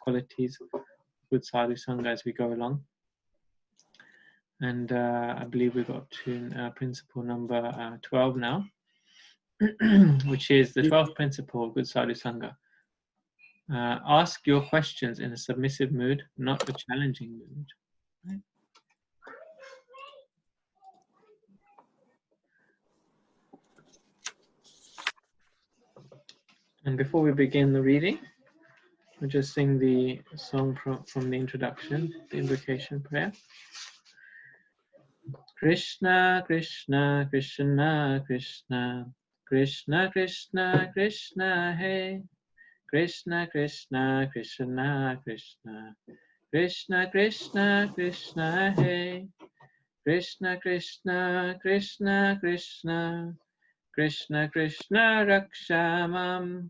qualities of good sadhu sangha as we go along. And I believe we got to principle number 12 now, which is the 12th principle of good sadhu sangha. Ask your questions in a submissive mood, not a challenging mood. Right? And before we begin the reading, we'll just sing the song from the introduction, the invocation prayer. Krishna, Krishna, Krishna, Krishna, Krishna, Krishna, Krishna, hey. Krishna, Krishna, Krishna, Krishna, Krishna, Krishna, Krishna, hey. Krishna, Krishna, Krishna, Krishna, Krishna, Krishna, Rakshamam.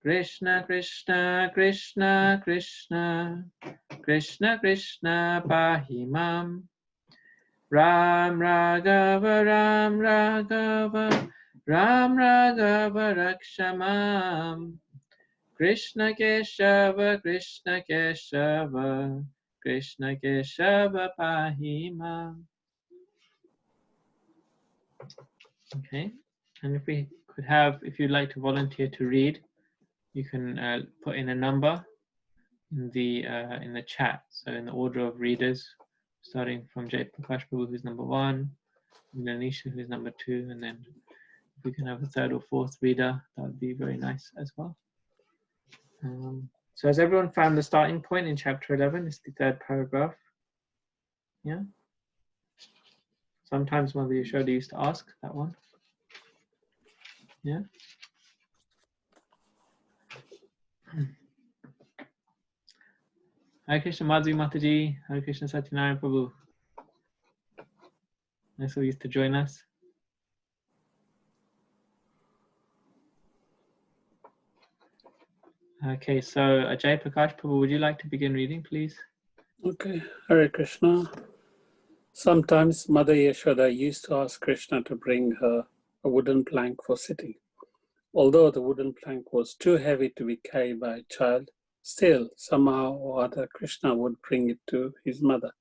Krishna, Krishna, Krishna, Krishna, Krishna, Krishna, Pahimam. Ram Raghava, Ram Raghava, Ram Raghava, Rakshamam. Krishna Keshava, Krishna Keshava, Krishna Keshava, Pahimam. Okay, and if we could have, if you'd like to volunteer to read, you can put in a number in the chat. So in the order of readers, starting from Jay Prakash Prabhu, who's number 1, and Anisha, who's number 2, and then if we can have a 3rd or 4th reader, that would be very nice as well. So has everyone found the starting point in chapter 11? It's the 3rd paragraph. Yeah. Sometimes Mother Yashoda used to ask that one. Yeah. Hare Krishna Madhvi Mataji, Hare Krishna Satyanarayan Prabhu. Nice of you to join us. Okay, so Ajay Prakash Prabhu, would you like to begin reading, please? Okay, Hare Krishna. Sometimes Mother Yashoda used to ask Krishna to bring her a wooden plank for sitting. Although the wooden plank was too heavy to be carried by a child, still, somehow or other, Krishna would bring it to his mother.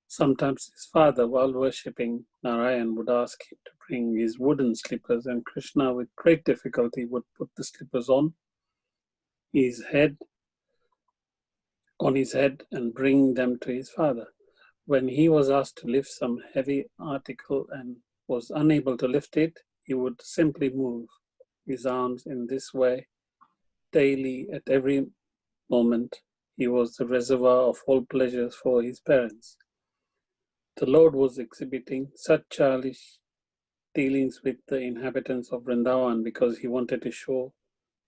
Sometimes his father, while worshipping Narayan, would ask him to bring his wooden slippers, and Krishna, with great difficulty, would put the slippers on his head and bring them to his father. When he was asked to lift some heavy article and was unable to lift it, he would simply move his arms in this way daily. At every moment, he was the reservoir of all pleasures for his parents. The Lord was exhibiting such childish dealings with the inhabitants of Vrindavan because he wanted to show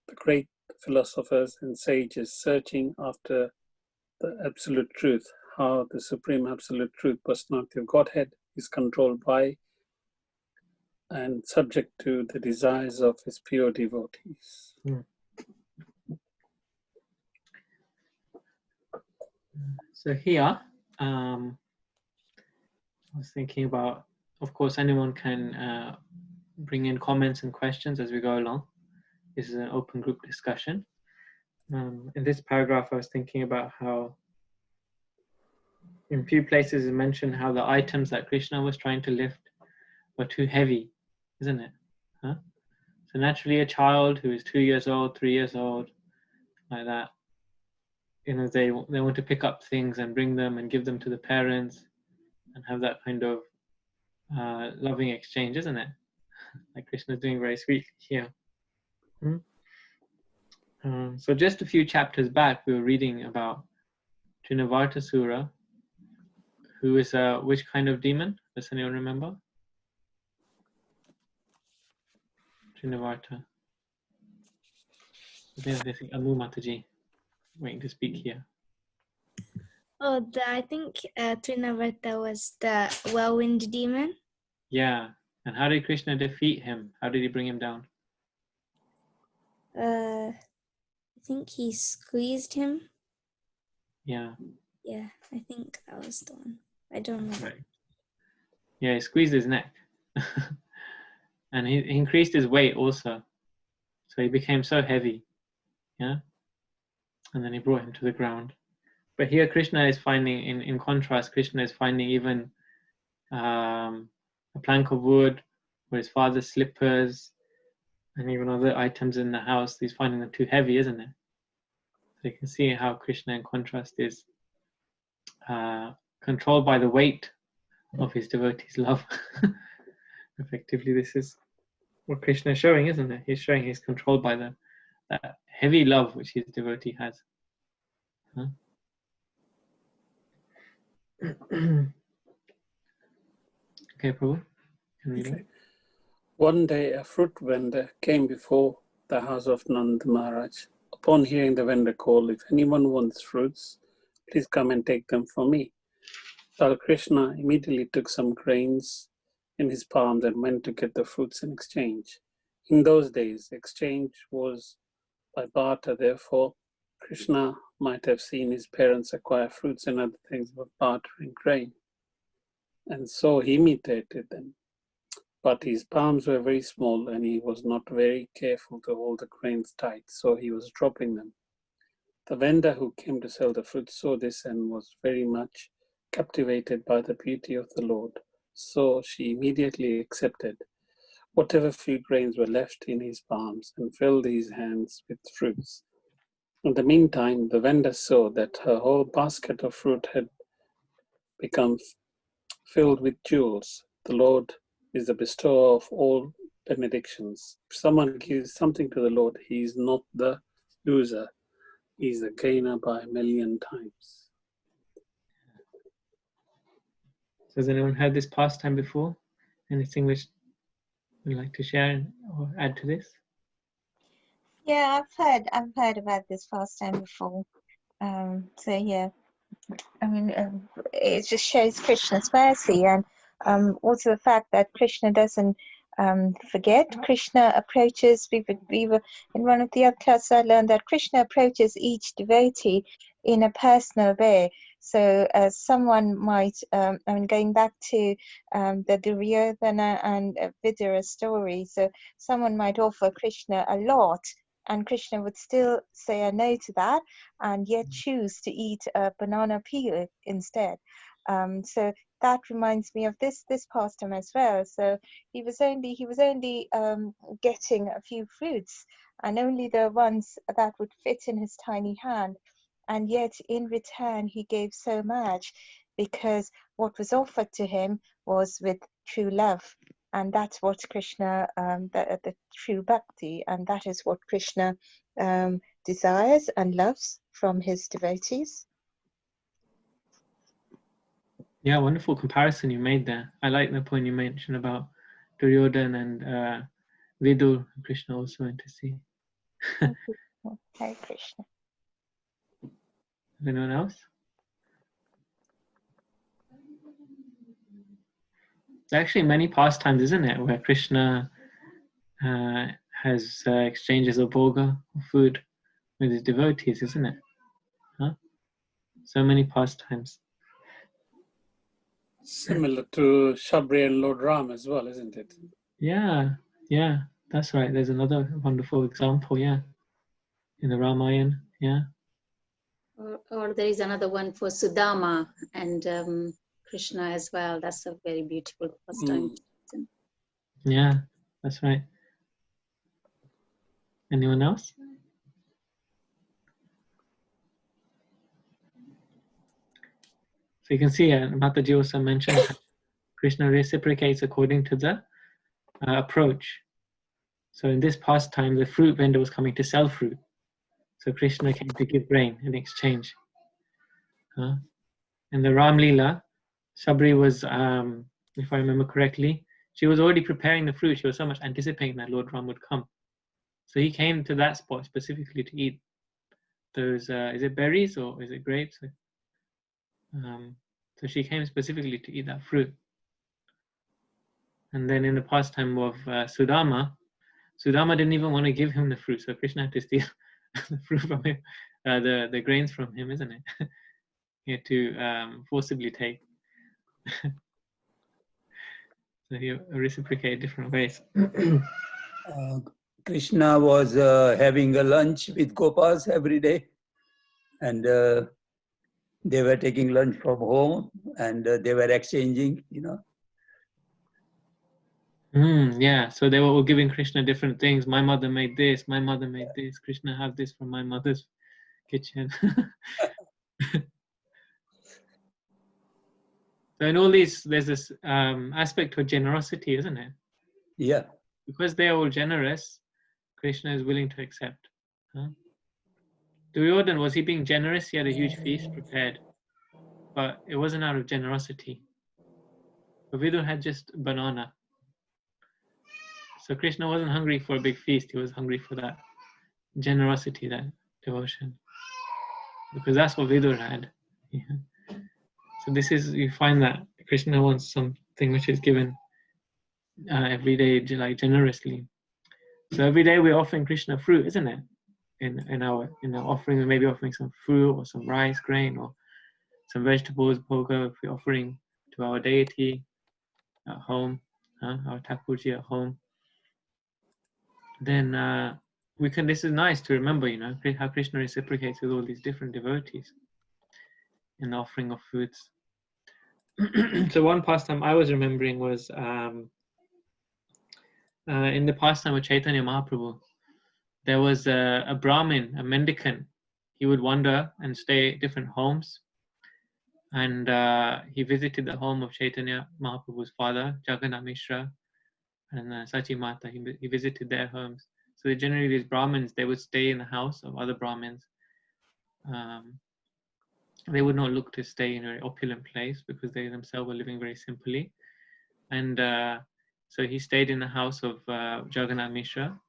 the great philosophers and sages searching after the absolute truth, how the supreme absolute truth, personality of Godhead, is controlled by and subject to the desires of his pure devotees. So here, I was thinking about, of course, anyone can bring in comments and questions as we go along. This is an open group discussion. In this paragraph, I was thinking about how in a few places it mentioned how the items that Krishna was trying to lift were too heavy, isn't it? Huh? So naturally a child who is 2 years old, 3 years old, like that, you know, they want to pick up things and bring them and give them to the parents and have that kind of loving exchange, isn't it? Like Krishna is doing very sweetly here. So just a few chapters back, we were reading about Trinavartasura, who is which kind of demon? Does anyone remember? Trinavarta. I think Amu Mataji waiting to speak here. Oh, I think Trinavarta was the whirlwind demon. Yeah. And how did Krishna defeat him? How did he bring him down? I think he squeezed him. Yeah. Yeah, I think that was the one. I don't know. Right. Yeah, he squeezed his neck. And he increased his weight also. So he became so heavy. Yeah. and then he brought him to the ground. But here Krishna is finding, in contrast, Krishna is finding even a plank of wood or his father's slippers and even other items in the house. He's finding them too heavy, isn't it? So you can see how Krishna, in contrast, is controlled by the weight of his devotees' love. Effectively, this is what Krishna is showing, isn't it? He's showing he's controlled by that heavy love which his devotee has. Huh? Okay, Prabhu. Okay. One day, a fruit vendor came before the house of Nand Maharaj. Upon hearing the vendor call, "If anyone wants fruits, please come and take them from me." Lord Krishna immediately took some grains in his palms and went to get the fruits in exchange. In those days, exchange was by barter. Therefore, Krishna might have seen his parents acquire fruits and other things by bartering grain, and so he imitated them. But his palms were very small and he was not very careful to hold the grains tight, so he was dropping them. The vendor who came to sell the fruit saw this and was very much captivated by the beauty of the Lord, so she immediately accepted whatever few grains were left in his palms and filled his hands with fruits. In the meantime, the vendor saw that her whole basket of fruit had become filled with jewels. The Lord is the bestower of all benedictions. If someone gives something to the Lord, he is not the loser. He is the gainer by a million times. So has anyone heard this pastime before? Anything which you'd like to share or add to this? Yeah, I've heard about this pastime before. So yeah, I mean, it just shows Krishna's mercy, and also the fact that Krishna doesn't forget. Krishna approaches. We were in one of the other classes. I learned that Krishna approaches each devotee in a personal way. So someone might, I mean, going back to the Duryodhana and Vidura story. So someone might offer Krishna a lot, and Krishna would still say a no to that, and yet choose to eat a banana peel instead. So that reminds me of this pastime as well. So he was only getting a few fruits, and only the ones that would fit in his tiny hand, and yet in return he gave so much, because what was offered to him was with true love. And that's what Krishna, the true bhakti, and that is what Krishna desires and loves from his devotees. Yeah, wonderful comparison you made there. I like the point you mentioned about Duryodhana and Vidur. Krishna also went to see. Hare Krishna. Anyone else? There are actually many pastimes, isn't it, where Krishna has exchanges of bhoga, food, with his devotees, isn't it? Huh? So many pastimes. Similar to Shabri and Lord Ram as well, isn't it? Yeah, that's right. There's another wonderful example, yeah, in the Ramayana, yeah. Or there is another one for Sudama and Krishna as well. That's a very beautiful pastime. Yeah, that's right. Anyone else? So you can see, Mataji also mentioned Krishna reciprocates according to the approach. So in this pastime, the fruit vendor was coming to sell fruit. So Krishna came to give grain in exchange. In the Ram Leela, Sabri was, if I remember correctly, she was already preparing the fruit. She was so much anticipating that Lord Ram would come. So he came to that spot specifically to eat those, is it berries or is it grapes? So she came specifically to eat that fruit. And then in the pastime of Sudama didn't even want to give him the fruit. So Krishna had to steal the fruit from him, the grains from him, isn't it? He had to forcibly take. So he reciprocated different ways. Krishna was having a lunch with Gopals every day. and they were taking lunch from home, and they were exchanging, Yeah, so they were all giving Krishna different things. My mother made this, my mother made this. Krishna, have this from my mother's kitchen. So in all these, there's this aspect of generosity, isn't it? Yeah. Because they are all generous, Krishna is willing to accept. Huh? Duryodhana, was he being generous? He had a huge feast prepared, but it wasn't out of generosity. But Vidur had just banana. So Krishna wasn't hungry for a big feast. He was hungry for that generosity, that devotion, because that's what Vidur had. Yeah. So this is, you find that Krishna wants something which is given every day, like generously. So every day we're offering Krishna fruit, isn't it? In our offering, we may be offering some fruit or some rice, grain, or some vegetables, bhoga, if we're offering to our deity at home, our Thakurji at home. Then we can. This is nice to remember, how Krishna reciprocates with all these different devotees in the offering of foods. So one pastime I was remembering was in the pastime of Chaitanya Mahaprabhu. There was a Brahmin, a mendicant. He would wander and stay at different homes. And he visited the home of Chaitanya Mahaprabhu's father, Jagannath Mishra, and Sachi Mata. He visited their homes. So generally these Brahmins, they would stay in the house of other Brahmins. They would not look to stay in a very opulent place because they themselves were living very simply. And so he stayed in the house of Jagannath Mishra,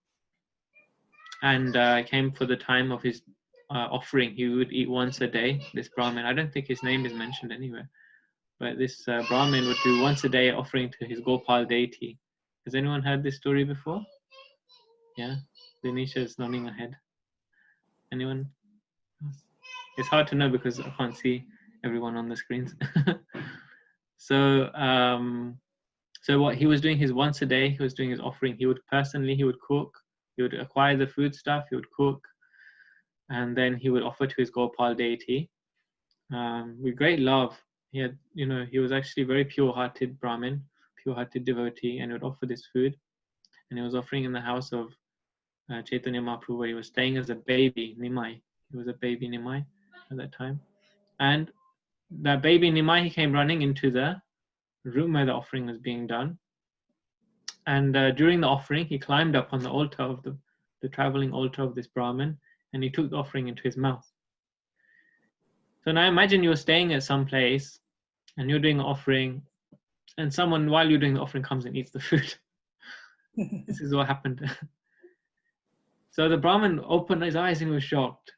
and came for the time of his offering. He would eat once a day, this Brahmin. I don't think his name is mentioned anywhere, but this Brahmin would do once a day offering to his Gopal deity. Has anyone heard this story before? Yeah, Dinisha is nodding her head. Anyone? It's hard to know because I can't see everyone on the screens. So what he was doing, his once a day, he was doing his offering. He would cook, he would acquire the food stuff, he would cook, and then he would offer to his Gopal deity with great love. He had, he was actually a very pure-hearted Brahmin, pure-hearted devotee, and would offer this food. And he was offering in the house of Chaitanya Mahaprabhu, where he was staying as a baby, Nimai. He was a baby Nimai at that time. And that baby Nimai, he came running into the room where the offering was being done. And during the offering, he climbed up on the altar of the traveling altar of this Brahmin, and he took the offering into his mouth. So now imagine you're staying at some place and you're doing an offering, and someone, while you're doing the offering, comes and eats the food. This is what happened. So the Brahmin opened his eyes and was shocked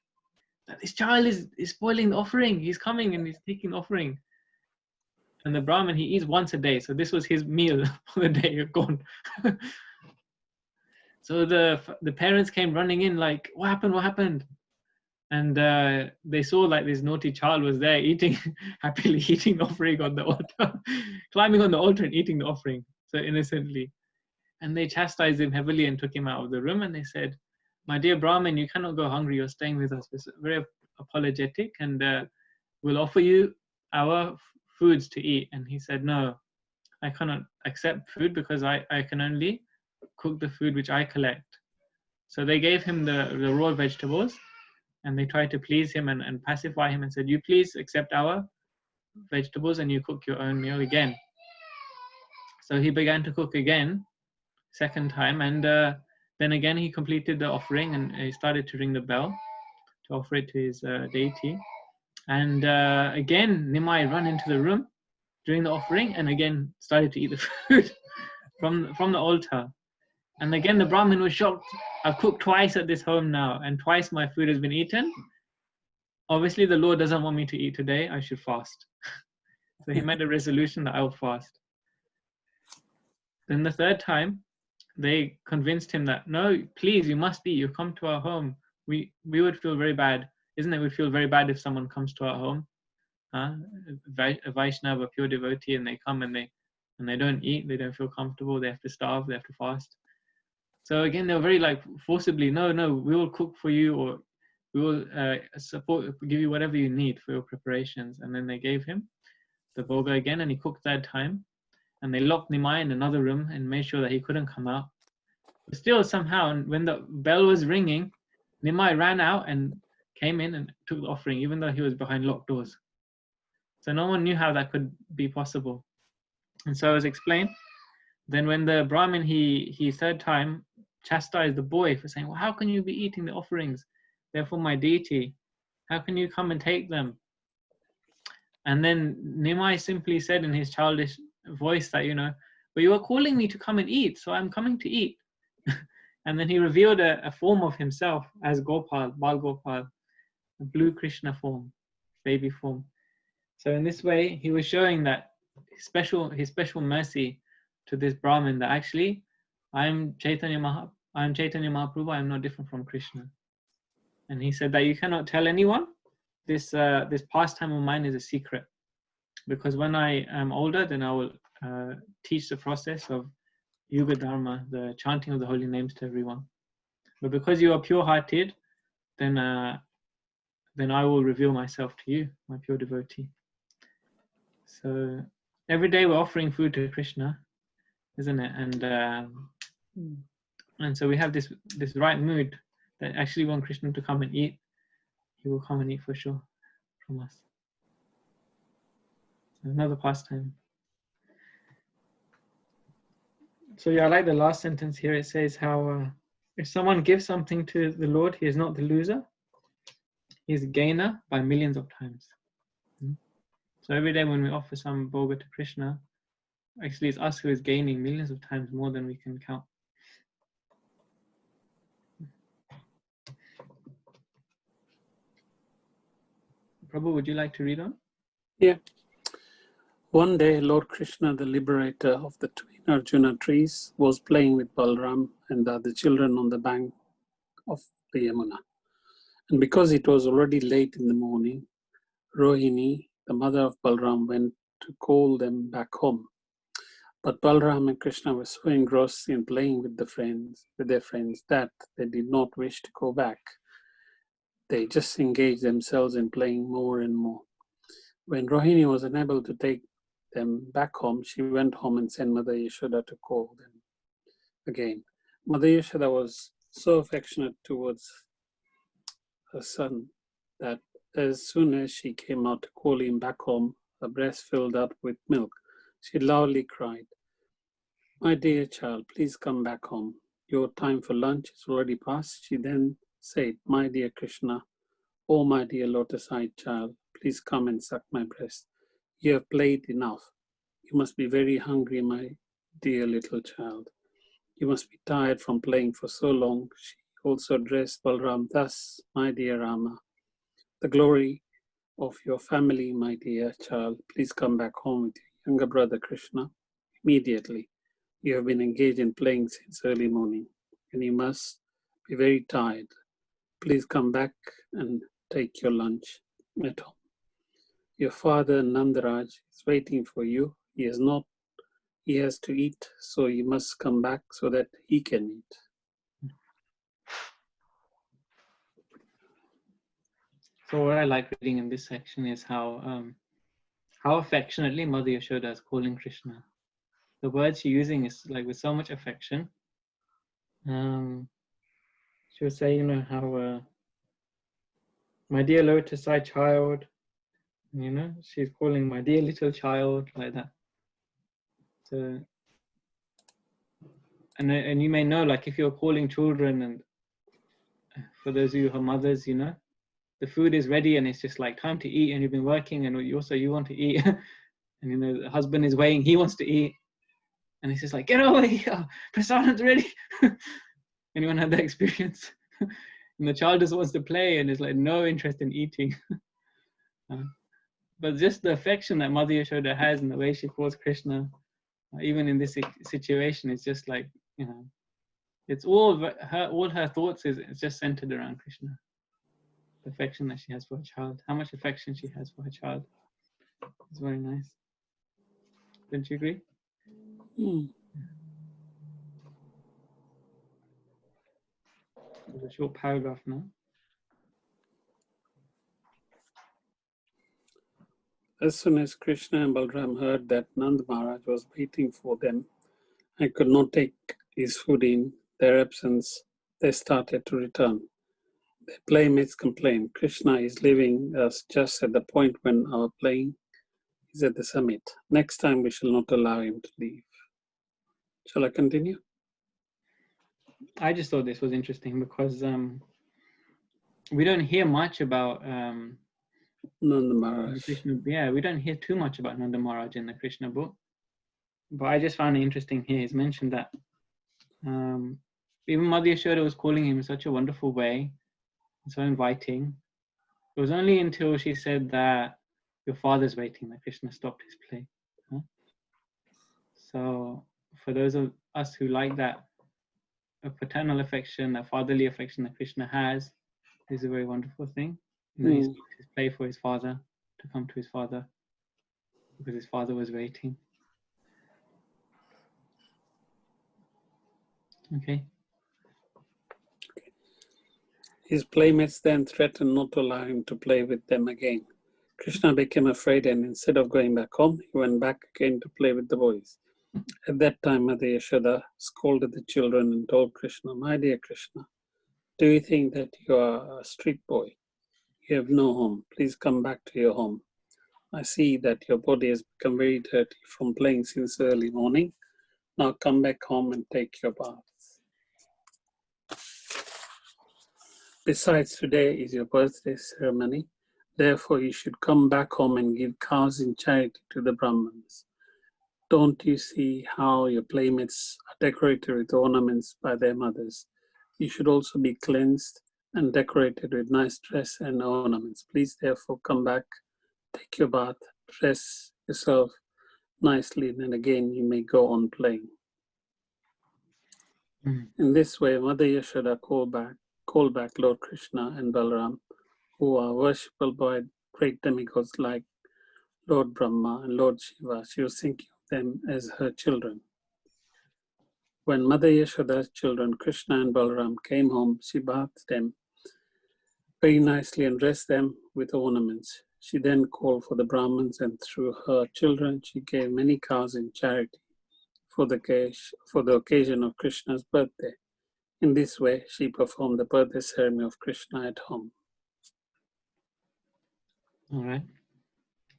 that this child is spoiling the offering. He's coming and he's taking the offering. And the Brahmin, he eats once a day. So this was his meal for the day gone. So the parents came running in like, what happened? And they saw like this naughty child was there eating, happily eating the offering on the altar, climbing on the altar and eating the offering so innocently. And they chastised him heavily and took him out of the room. And they said, my dear Brahmin, you cannot go hungry. You're staying with us. We're very apologetic, and we'll offer you our foods to eat. And he said, no, I cannot accept food because I can only cook the food which I collect. So they gave him the raw vegetables, and they tried to please him and pacify him and said, you please accept our vegetables and you cook your own meal again. So he began to cook again, second time, and then again he completed the offering, and he started to ring the bell to offer it to his deity. And again, Nimai ran into the room during the offering and again started to eat the food from the altar. And again, the Brahmin was shocked. I've cooked twice at this home now, and twice my food has been eaten. Obviously, the Lord doesn't want me to eat today. I should fast. So he made a resolution that I will fast. Then the third time, they convinced him that, no, please, you must eat. You come to our home. We would feel very bad. Isn't it? We'd feel very bad if someone comes to our home, a Vaishnava, a pure devotee, and they come and they don't eat. They don't feel comfortable. They have to starve. They have to fast. So again, they were very like forcibly, no, we will cook for you, or we will give you whatever you need for your preparations. And then they gave him the bhoga again, and he cooked that time. And they locked Nimai in another room and made sure that he couldn't come out. But still, somehow, when the bell was ringing, Nimai ran out and came in and took the offering, even though he was behind locked doors. So no one knew how that could be possible. And so it was explained. Then when the Brahmin, he third time chastised the boy for saying, well, how can you be eating the offerings? They're for my deity. How can you come and take them? And then Nimai simply said in his childish voice that, but you are calling me to come and eat, so I'm coming to eat. And then he revealed a form of himself as Gopal, Bal Gopal, a blue Krishna form, baby form. So in this way, he was showing that his special mercy to this Brahmin, that actually, I'm Chaitanya Mahaprabhu, I'm not different from Krishna. And he said that you cannot tell anyone. This pastime of mine is a secret, because when I am older, then I will teach the process of Yuga Dharma, the chanting of the holy names, to everyone. But because you are pure-hearted, then I will reveal myself to you, my pure devotee. So every day we're offering food to Krishna, isn't it? And so we have this right mood that actually want Krishna to come and eat, he will come and eat for sure from us. Another pastime. So yeah, I like the last sentence here. It says how if someone gives something to the Lord, he is not the loser. He is a gainer by millions of times. So every day when we offer some bhoga to Krishna, actually it's us who is gaining millions of times more than we can count. Prabhu, would you like to read on? Yeah. One day, Lord Krishna, the liberator of the twin Arjuna trees, was playing with Balram and the other children on the bank of the Yamuna. And because it was already late in the morning, Rohini, the mother of Balram, went to call them back home. But Balram and Krishna were so engrossed in playing with their friends that they did not wish to go back. They just engaged themselves in playing more and more. When Rohini was unable to take them back home, she went home and sent Mother Yashoda to call them again. Mother Yashoda was so affectionate towards her son that as soon as she came out to call him back home, her breast filled up with milk. She loudly cried, "My dear child, please come back home. Your time for lunch is already past." She then said, "My dear Krishna, oh my dear lotus-eyed child, please come and suck my breast. You have played enough. You must be very hungry, my dear little child. You must be tired from playing for so long." She also addressed Balram thus, "My dear Rama, the glory of your family, my dear child, please come back home with your younger brother Krishna immediately. You have been engaged in playing since early morning, and you must be very tired. Please come back and take your lunch at home. Your father Nandaraj is waiting for you. He has to eat, so you must come back so that he can eat." So what I like reading in this section is how affectionately Mother Yashoda is calling Krishna. The words she's using is like with so much affection. She would say, how my dear lotus-eyed child, she's calling my dear little child, like that. So, and you may know, like if you're calling children, and for those of you who are mothers, the food is ready and it's just like time to eat, and you've been working and you want to eat, and the husband is waiting, he wants to eat, and it's just like, get over here, prasadam's ready. Anyone had that experience? And the child just wants to play and is like no interest in eating. But just the affection that Mother Yashoda has and the way she calls Krishna, even in this situation, it's just like, it's all her thoughts is just centered around Krishna. The affection that she has for her child, how much affection she has for her child. It's very nice. Don't you agree? There's a short paragraph now. As soon as Krishna and Balram heard that Nand Maharaj was waiting for them and could not take his food in their absence, they started to return. Their playmates complained, Krishna is leaving us just at the point when our plane is at the summit. Next time we shall not allow him to leave. Shall I continue? I just thought this was interesting because we don't hear much about Nanda the Maharaj. Krishna. Yeah, we don't hear too much about Nanda Maharaj in the Krishna book. But I just found it interesting here. He's mentioned that even Mother Yashoda was calling him in such a wonderful way, so inviting. It was only until she said that your father's waiting that Krishna stopped his play. Huh? So for those of us who like that paternal affection, that fatherly affection that Krishna has, is a very wonderful thing. You know, he stopped his play for his father to come to his father because his father was waiting. Okay. His playmates then threatened not to allow him to play with them again. Krishna became afraid, and instead of going back home, he went back again to play with the boys. At that time, Mother Yashoda scolded the children and told Krishna, "My dear Krishna, do you think that you are a street boy? You have no home. Please come back to your home. I see that your body has become very dirty from playing since early morning. Now come back home and take your bath. Besides, today is your birthday ceremony. Therefore, you should come back home and give cows in charity to the Brahmins. Don't you see how your playmates are decorated with ornaments by their mothers? You should also be cleansed and decorated with nice dress and ornaments. Please, therefore, come back, take your bath, dress yourself nicely, and then again you may go on playing." In this way, Mother Yashoda called back Lord Krishna and Balaram, who are worshipable by great demigods like Lord Brahma and Lord Shiva. She was thinking of them as her children. When Mother Yashoda's children, Krishna and Balaram, came home, she bathed them very nicely and dressed them with ornaments. She then called for the Brahmins, and through her children, she gave many cows in charity for the occasion of Krishna's birthday. In this way, she performed the birthday ceremony of Krishna at home. All right.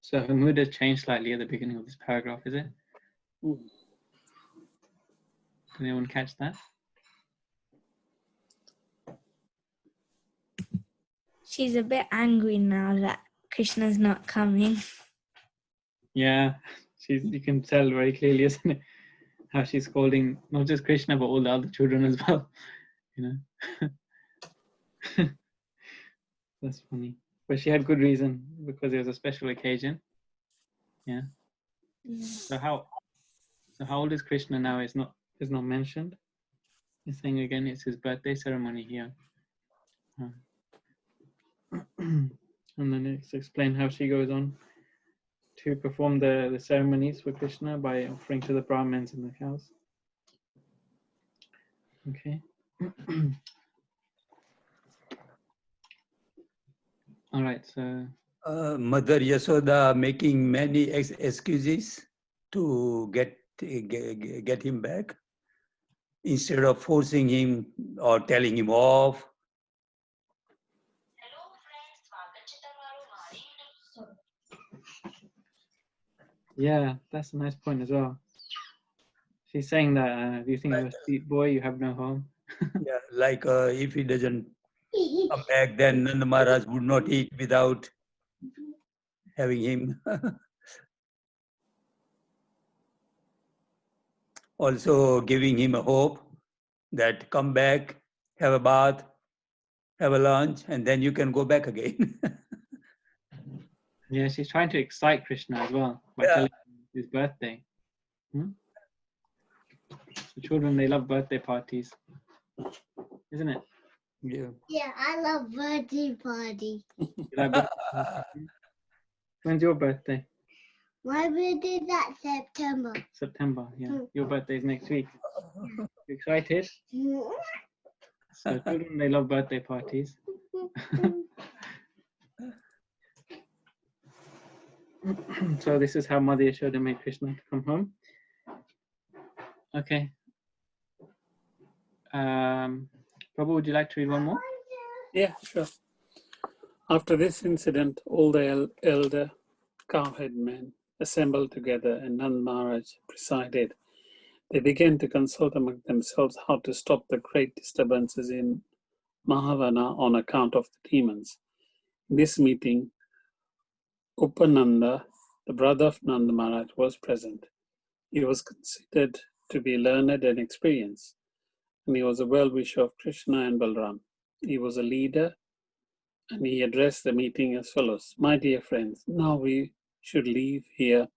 So her mood has changed slightly at the beginning of this paragraph, is it? Did anyone catch that? She's a bit angry now that Krishna's not coming. Yeah, you can tell very clearly, isn't it? How she's scolding not just Krishna, but all the other children as well. You know? That's funny. But she had good reason, because it was a special occasion. Yeah. So how old is Krishna now is not mentioned. He's saying again it's his birthday ceremony here. And then it's explained how she goes on to perform the ceremonies for Krishna by offering to the Brahmins and the cows. Okay. All right, so Mother Yashoda making many excuses to get him back instead of forcing him or telling him off. yeah, that's a nice point as well. She's saying that if you think you're a street boy, you have no home. Yeah, like if he doesn't come back, then Nanda Maharaj would not eat without having him. Also giving him a hope that come back, have a bath, have a lunch, and then you can go back again. Yeah, she's trying to excite Krishna as well by telling him his birthday. The children, they love birthday parties, isn't it? Yeah. Yeah, I love birthday party. You like birthday parties? When's your birthday? My birthday is at September. September, yeah. Your birthday is next week. You excited? So children, they love birthday parties. So this is how Mother Yashoda made Krishna to come home. Okay. Prabhu, would you like to read one more? Yeah, sure. After this incident, all the elder cowhead men assembled together and Nand Maharaj presided. They began to consult among themselves how to stop the great disturbances in Mahavana on account of the demons. In this meeting, Upananda, the brother of Nanda Maharaj, was present. He was considered to be learned and experienced, and he was a well-wisher of Krishna and Balram. He was a leader, and he addressed the meeting as follows. My dear friends, now we should leave here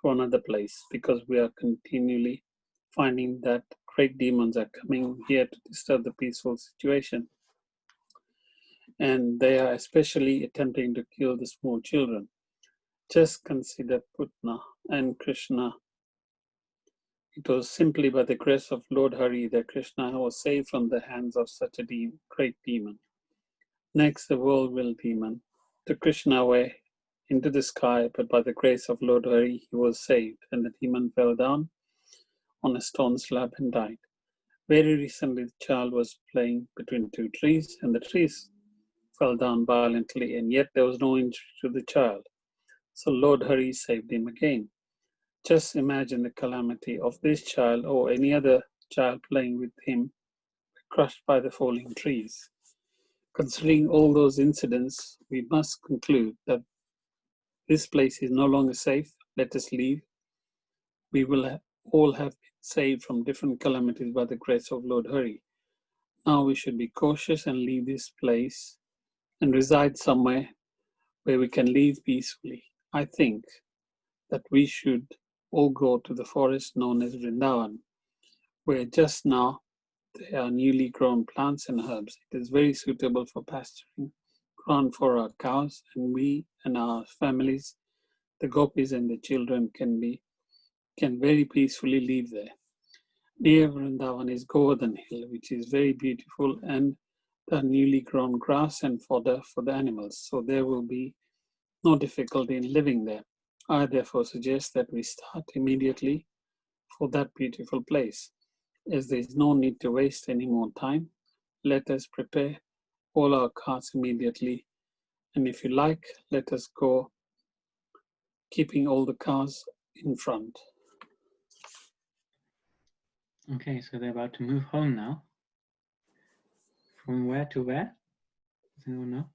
for another place, because we are continually finding that great demons are coming here to disturb the peaceful situation. And they are especially attempting to kill the small children. Just consider Putna and Krishna. It was simply by the grace of Lord Hari that Krishna was saved from the hands of such a great demon. Next, the whirlwind demon took Krishna away into the sky, but by the grace of Lord Hari, he was saved, and the demon fell down on a stone slab and died. Very recently, the child was playing between two trees, and the trees fell down violently, and yet there was no injury to the child. So Lord Hari saved him again. Just imagine the calamity of this child or any other child playing with him, crushed by the falling trees. Considering all those incidents, we must conclude that this place is no longer safe. Let us leave. We will all have been saved from different calamities by the grace of Lord Hari. Now we should be cautious and leave this place and reside somewhere where we can live peacefully. I think that we should all go to the forest known as Vrindavan, where just now there are newly grown plants and herbs. It is very suitable for pasturing, ground for our cows, and we and our families, the gopis and the children, can very peacefully live there. Near Vrindavan is Govardhan Hill, which is very beautiful, and the newly grown grass and fodder for the animals, so there will be no difficulty in living there. I therefore suggest that we start immediately for that beautiful place. As there is no need to waste any more time, let us prepare all our carts immediately, and if you like, let us go, keeping all the cars in front. Okay, so they're about to move home now. From where to where? Does anyone know?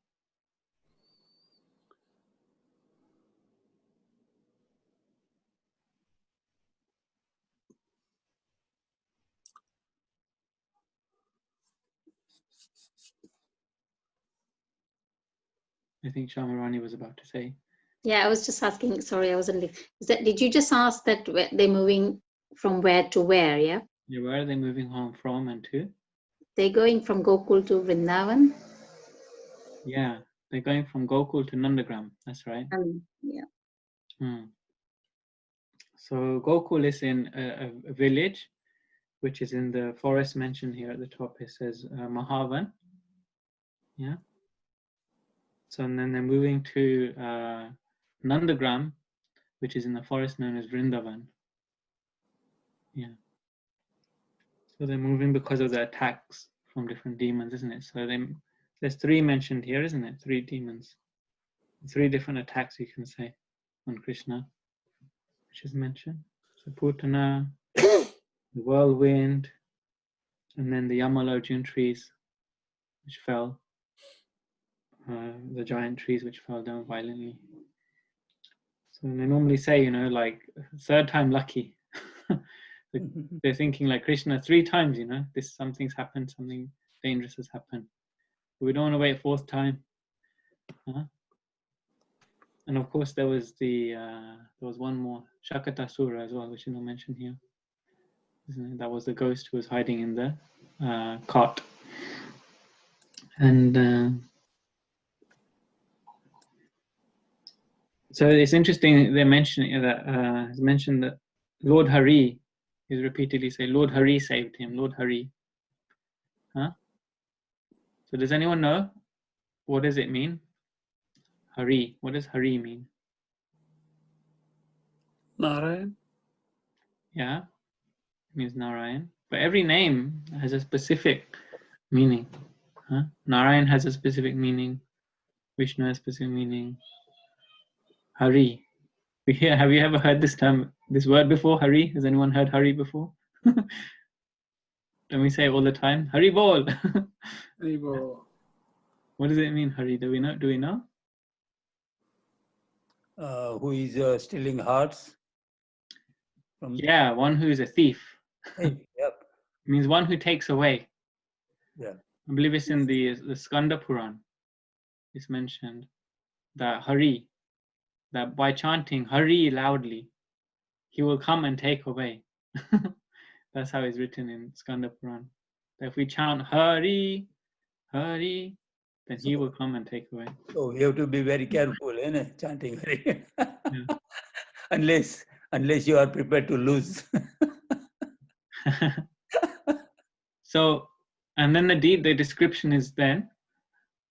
I think Shamarani was about to say. Yeah, I was just asking, sorry, I wasn't, did you just ask that they're moving from where to where, yeah? Yeah, where are they moving home from and to? They're going from Gokul to Vrindavan? Yeah, they're going from Gokul to Nandagram, that's right. Yeah. So Gokul is in a village, which is in the forest mentioned here at the top. It says Mahavan. Yeah. So and then they're moving to Nandagram, which is in the forest known as Vrindavan. Yeah. So they're moving because of the attacks from different demons, isn't it? So there's three mentioned here, isn't it? Three demons. Three different attacks, you can say, on Krishna, which is mentioned. So Putana, the whirlwind, and then the Yamalojun trees, which fell, the giant trees which fell down violently. So they normally say, you know, like third time lucky. They're thinking like Krishna 3 times, you know, something's happened, something dangerous has happened. We don't want to wait 4th time. And of course, there was one more Shakatasura as well, which is not mentioned here. That was the ghost who was hiding in the cot. And so it's interesting they mention that it's mentioned that Lord Hari is repeatedly say Lord Hari saved him. Lord Hari. So does anyone know what does it mean? Hari. What does Hari mean? Narayan. Yeah, means Narayan. But every name has a specific meaning. Huh? Narayan has a specific meaning. Vishnu has a specific meaning. Hari. Have you ever heard this term, this word before? Hari. Has anyone heard Hari before? Don't we say it all the time? Hari bol. Haribo. What does it mean, Hari? Do we know? Do we know? Who is stealing hearts? From Yeah, one who is a thief. Yep. It means one who takes away. Yeah. I believe it's in the Skanda Puran. It's mentioned that Hari, that by chanting Hari loudly, he will come and take away. That's how it's written in Skanda Puran. That if we chant Hari, Hari, then he will come and take away. So we have to be very careful in chanting Hari. Yeah. unless you are prepared to lose. So, and then the description is then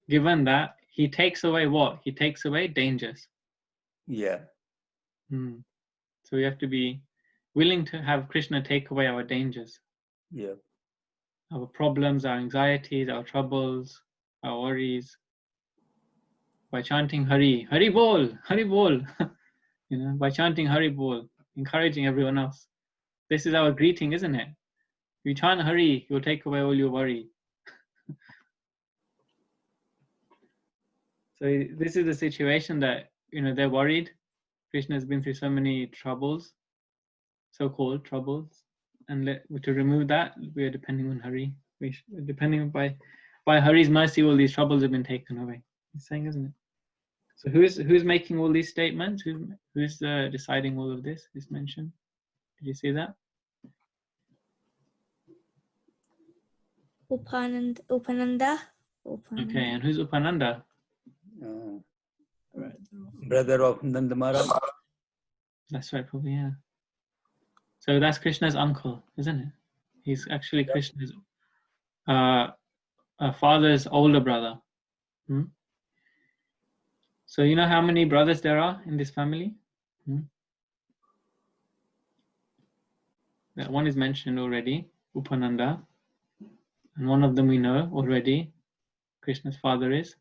given that he takes away what? He takes away dangers. Yeah. So we have to be willing to have Krishna take away our dangers. Yeah. Our problems, our anxieties, our troubles, our worries. By chanting Hari, Hari Bol, Hari Bol. By chanting Hari Bol, encouraging everyone else. This is our greeting, isn't it? If you chant Hari, he will take away all your worry. So this is the situation that, they're worried. Krishna has been through so many troubles, so-called troubles. And to remove that, we are depending on Hari. We're depending by Hari's mercy, all these troubles have been taken away. He's saying, isn't it? So who's making all these statements? Who's deciding all of this? Is mentioned. Did you see that? Upananda. Okay, and who's Upananda? Brother of Nanda Maharaj. That's right, probably, yeah. So that's Krishna's uncle, isn't it? He's actually Krishna's father's older brother. So you know how many brothers there are in this family? That one is mentioned already, Upananda. And one of them we know already. Krishna's father is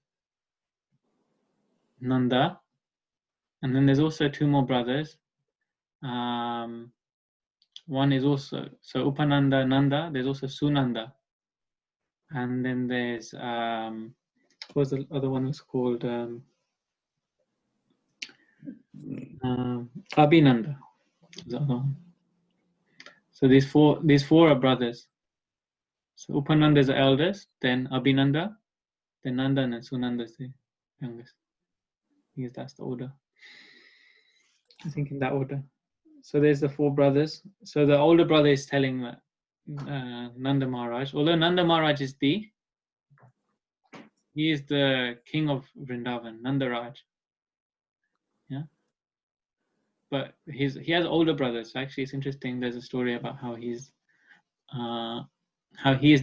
Nanda. And then there's also two more brothers. One is also, so Upananda, Nanda, there's also Sunanda. And then there's, what was the other one was called? Abhinanda. The other one. So these four are brothers. So Upananda is the eldest, then Abhinanda, then Nanda, and then Sunanda is the youngest. I guess that's the order. I think in that order. So there's the four brothers. So the older brother is telling that Nanda Maharaj, although Nanda Maharaj is he is the king of Vrindavan, Nanda Raj. Yeah. But he has older brothers. So actually, it's interesting. There's a story about how he is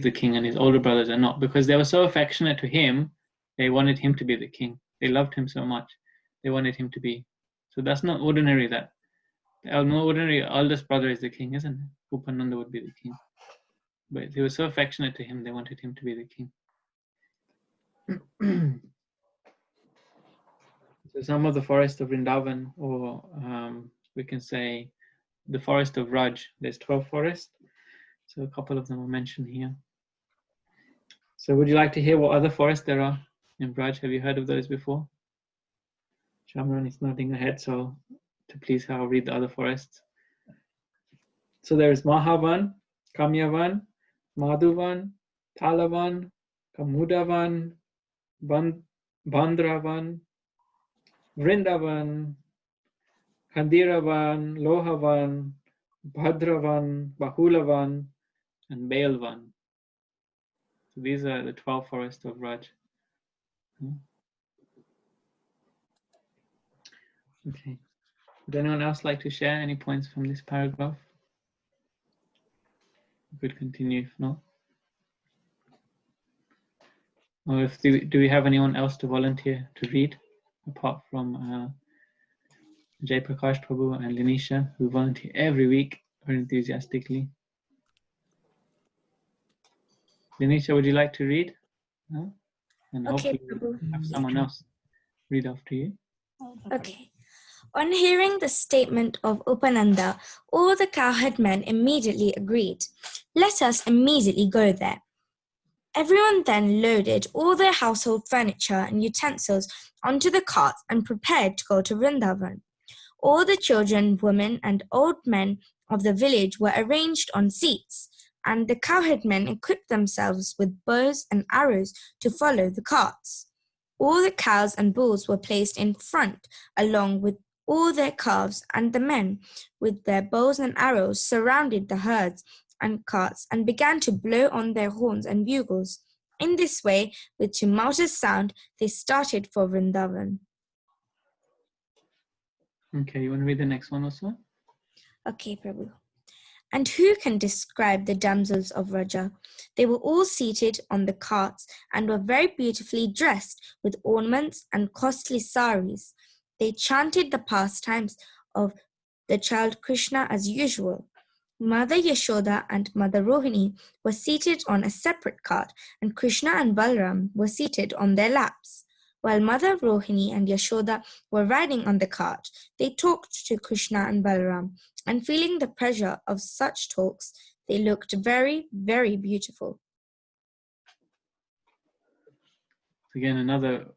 the king and his older brothers are not, because they were so affectionate to him. They wanted him to be the king. They loved him so much. They wanted him to be. So that's not ordinary. That no ordinary eldest brother is the king, isn't it? Upananda would be the king. But they were so affectionate to him. They wanted him to be the king. So some of the forest of Vrindavan, or we can say the forest of Raj, there's 12 forests. So a couple of them are mentioned here. So would you like to hear what other forests there are in Braj? Have you heard of those before? Shamran is nodding her head, so to please her, I'll read the other forests. So there is Mahavan, Kamyavan, Madhuvan, Talavan, Kamudavan, Bandravan, Vrindavan, Khandiravan, Lohavan, Bhadravan, Bahulavan, and Bailvan. So these are the 12 forests of Raj. Okay. Would anyone else like to share any points from this paragraph? We could continue if not. Or do we have anyone else to volunteer to read apart from Jay Prakash Prabhu and Linisha, who volunteer every week very enthusiastically. Linisha, would you like to read? No? And Okay, hopefully we'll Prabhu. have someone else read after you. Okay. On hearing the statement of Upananda, all the cowherd men immediately agreed. Let us immediately go there. Everyone then loaded all their household furniture and utensils onto the carts and prepared to go to Vrindavan. All the children, women, and old men of the village were arranged on seats, and the cowherd men equipped themselves with bows and arrows to follow the carts. All the cows and bulls were placed in front, along with all their calves, and the men, with their bows and arrows, surrounded the herds and carts and began to blow on their horns and bugles. In this way, with tumultuous sound, they started for Vrindavan. Okay, you want to read the next one also? Okay, Prabhu. And who can describe the damsels of Raja? They were all seated on the carts and were very beautifully dressed with ornaments and costly saris. They chanted the pastimes of the child Krishna as usual. Mother Yashoda and Mother Rohini were seated on a separate cart, and Krishna and Balram were seated on their laps. While Mother Rohini and Yashoda were riding on the cart, they talked to Krishna and Balram, and feeling the pleasure of such talks, they looked very, very beautiful. Again, another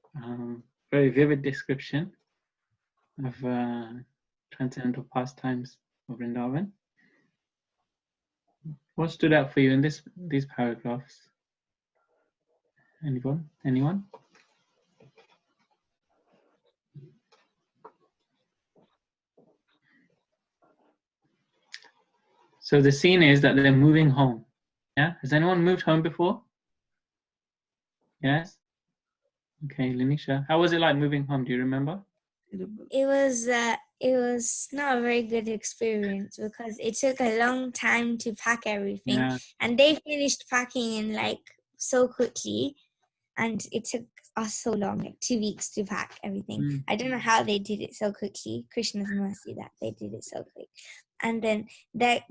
very vivid description of transcendental pastimes of Vrindavan. What stood out for you in these paragraphs? Anyone? So the scene is that they're moving home. Yeah? Has anyone moved home before? Yes? Okay, Linisha. How was it like moving home? Do you remember? It was not a very good experience because it took a long time to pack everything, Yeah. and they finished packing in like so quickly, and it took us so long, like 2 weeks to pack everything. Mm. I don't know how they did it so quickly. Krishna's mercy that they did it so quick. And then the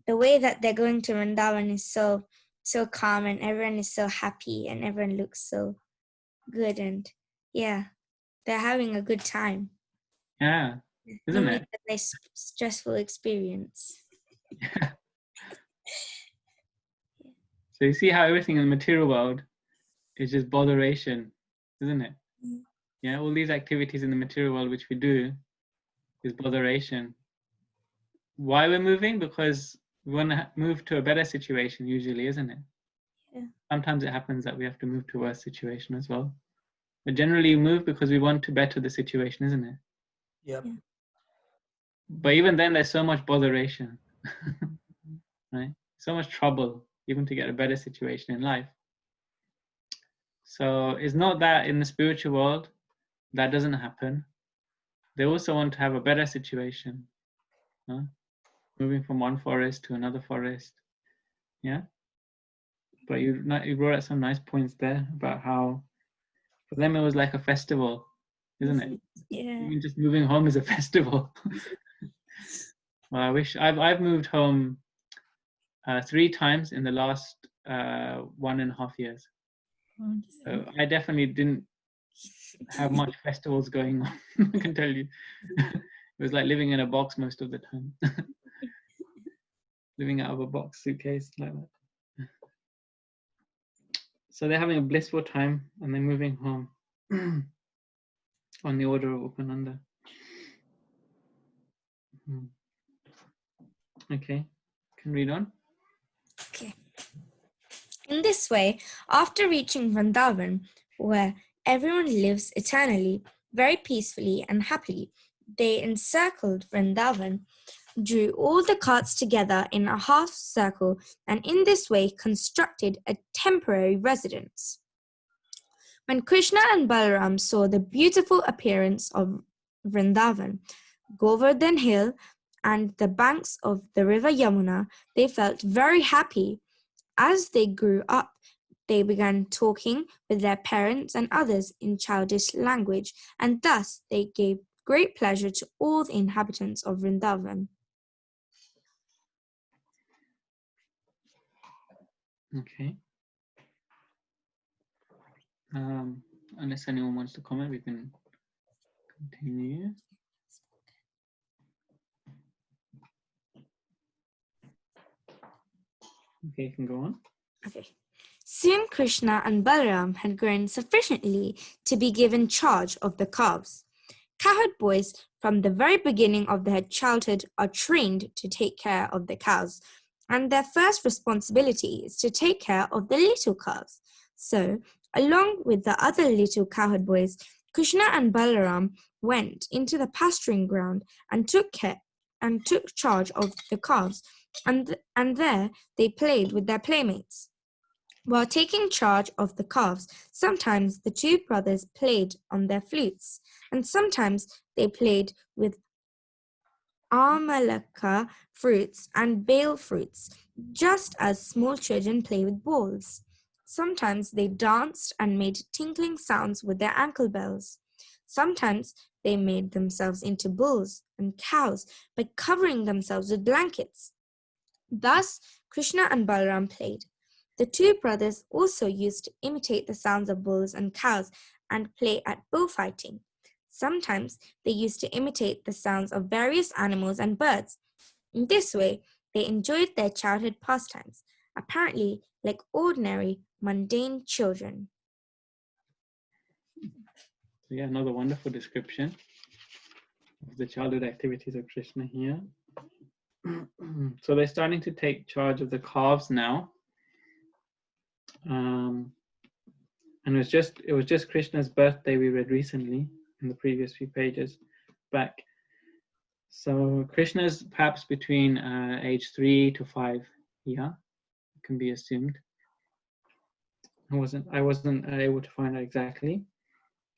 way that they're going to Vrindavan is so calm, and everyone is so happy, and everyone looks so good, and yeah, they're having a good time. Yeah. Isn't Normally it? it's a very stressful experience. Yeah. So you see how everything in the material world is just botheration, isn't it? Mm. Yeah, all these activities in the material world which we do is botheration. Why we're moving? Because we want to move to a better situation usually, isn't it? Yeah. Sometimes it happens that we have to move to a worse situation as well. But generally we move because we want to better the situation, isn't it? Yep. Yeah. But even then there's so much botheration, right? So much trouble even to get a better situation in life. So it's not that in the spiritual world that doesn't happen. They also want to have a better situation, huh? Moving from one forest to another forest. Yeah. But you brought out some nice points there about how for them it was like a festival, isn't it? Yeah. Even just moving home is a festival. Well, I wish I've moved home 3 times in the last 1.5 years. So I definitely didn't have much festivals going on. I can tell you. It was like living in a box most of the time. Living out of a box suitcase like that. So they're having a blissful time and they're moving home on the order of Upananda. Okay, can read on. Okay. In this way, after reaching Vrindavan, where everyone lives eternally, very peacefully and happily, they encircled Vrindavan, drew all the carts together in a half circle, and in this way constructed a temporary residence. When Krishna and Balaram saw the beautiful appearance of Vrindavan, Govardhan Hill, and the banks of the river Yamuna, they felt very happy. As they grew up, they began talking with their parents and others in childish language, and thus they gave great pleasure to all the inhabitants of Vrindavan. Okay. Unless anyone wants to comment, we can continue. Okay, you can go on. Okay. Soon Krishna and Balaram had grown sufficiently to be given charge of the calves. Cowherd boys from the very beginning of their childhood are trained to take care of the cows, and their first responsibility is to take care of the little calves. So, along with the other little cowherd boys, Krishna and Balaram went into the pasturing ground and took charge of the calves, and there they played with their playmates. While taking charge of the calves, sometimes the two brothers played on their flutes, and sometimes they played with amalaka fruits and bale fruits, just as small children play with balls. Sometimes they danced and made tinkling sounds with their ankle bells. Sometimes they made themselves into bulls and cows by covering themselves with blankets. Thus, Krishna and Balaram played. The two brothers also used to imitate the sounds of bulls and cows and play at bullfighting. Sometimes they used to imitate the sounds of various animals and birds. In this way, they enjoyed their childhood pastimes, apparently like ordinary, mundane children. So yeah, another wonderful description of the childhood activities of Krishna here. So they're starting to take charge of the calves now. And it was just Krishna's birthday we read recently in the previous few pages back. So Krishna's perhaps between age 3 to 5, yeah, it can be assumed. I wasn't able to find out exactly.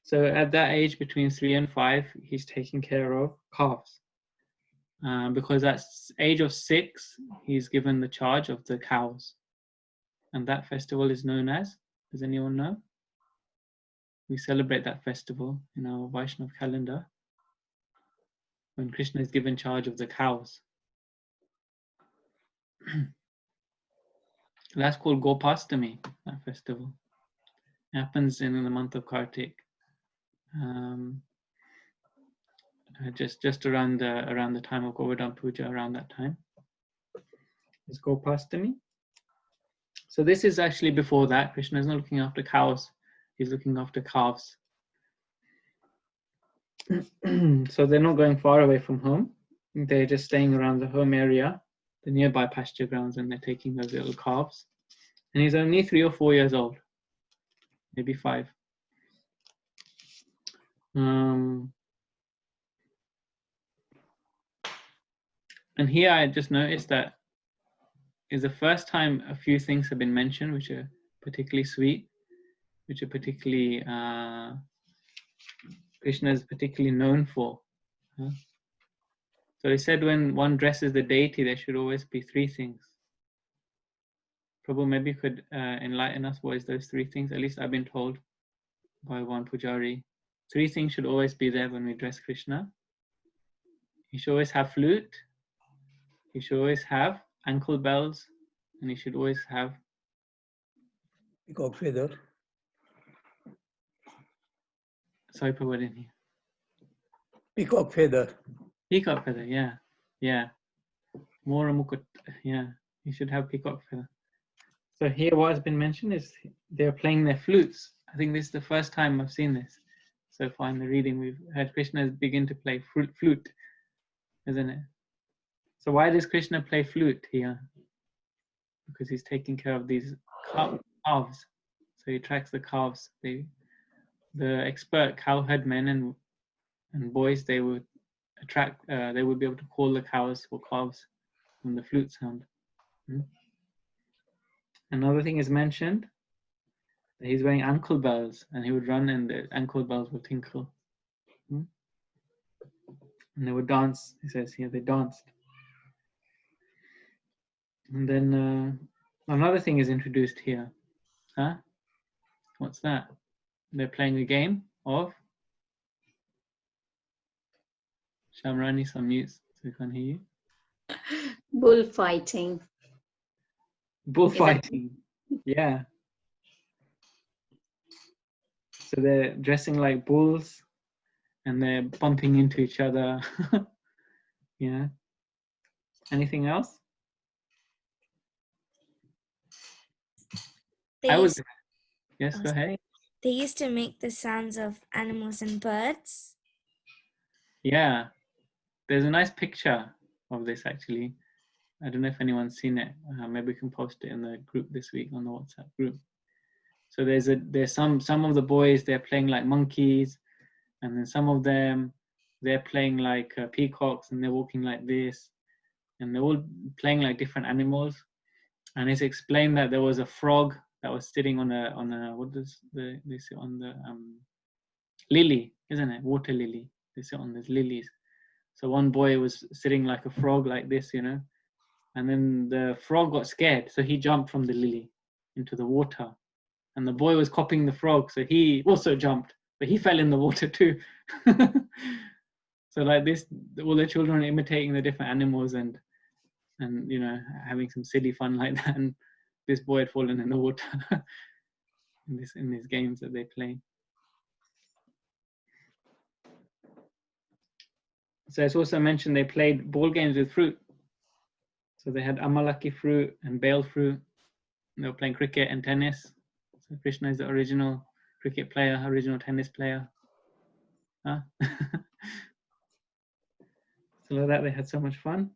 So at that age, between 3 and 5, he's taking care of calves. Because at age of 6, he's given the charge of the cows. And that festival is known as, does anyone know? We celebrate that festival in our Vaishnav calendar when Krishna is given charge of the cows. That's called Gopastami, that festival. It happens in the month of Kartik. Just around the time of Govardhan Puja, around that time. It's Gopastami. So this is actually before that. Krishna is not looking after cows, he's looking after calves. So they're not going far away from home. They're just staying around the home area, the nearby pasture grounds, and they're taking those little calves. And he's only 3 or 4 years old, maybe 5. And here I just noticed that is the first time a few things have been mentioned which are particularly sweet, which are particularly Krishna is particularly known for. So he said when one dresses the deity, there should always be 3 things. Prabhu, maybe you could enlighten us what is those 3 things. At least I've been told by one pujari. 3 things should always be there when we dress Krishna. He should always have flute. He should always have ankle bells, and he should always have peacock feather. Sorry, Prabhu, I didn't hear. Peacock feather. Peacock feather, yeah. Mora mukut, yeah. You should have peacock feather. So here what has been mentioned is they're playing their flutes. I think this is the first time I've seen this. So far in the reading, we've had Krishna begin to play flute, isn't it? So why does Krishna play flute here? Because he's taking care of these calves. So he tracks the calves. The expert cowherd men and boys, they would they would be able to call the cows or calves from the flute sound. Another thing is mentioned, that he's wearing ankle bells, and he would run and the ankle bells would tinkle. And they would dance, he says here, they danced. And then another thing is introduced here. What's that? They're playing a game of Shamrani, some mute so we can't hear you. Bullfighting. Bullfighting. Yeah. So they're dressing like bulls and they're bumping into each other. Yeah. Anything else? They I was. used, Yes, oh, go ahead. sorry. They used to make the sounds of animals and birds. Yeah. There's a nice picture of this actually. I don't know if anyone's seen it. Maybe we can post it in the group this week on the WhatsApp group. So there's some of the boys, they're playing like monkeys, and then some of them they're playing like peacocks, and they're walking like this, and they're all playing like different animals. And it's explained that there was a frog that was sitting on a what does they sit on the lily, isn't it? Water lily. They sit on these lilies. So one boy was sitting like a frog like this, you know, and then the frog got scared, so he jumped from the lily into the water. And the boy was copying the frog, so he also jumped, but he fell in the water too. So like this, all the children are imitating the different animals and you know, having some silly fun like that. And this boy had fallen in the water in these games that they play. So it's also mentioned they played ball games with fruit. So they had amalaki fruit and bale fruit. They were playing cricket and tennis. So Krishna is the original cricket player, original tennis player. Huh? So like that, they had so much fun.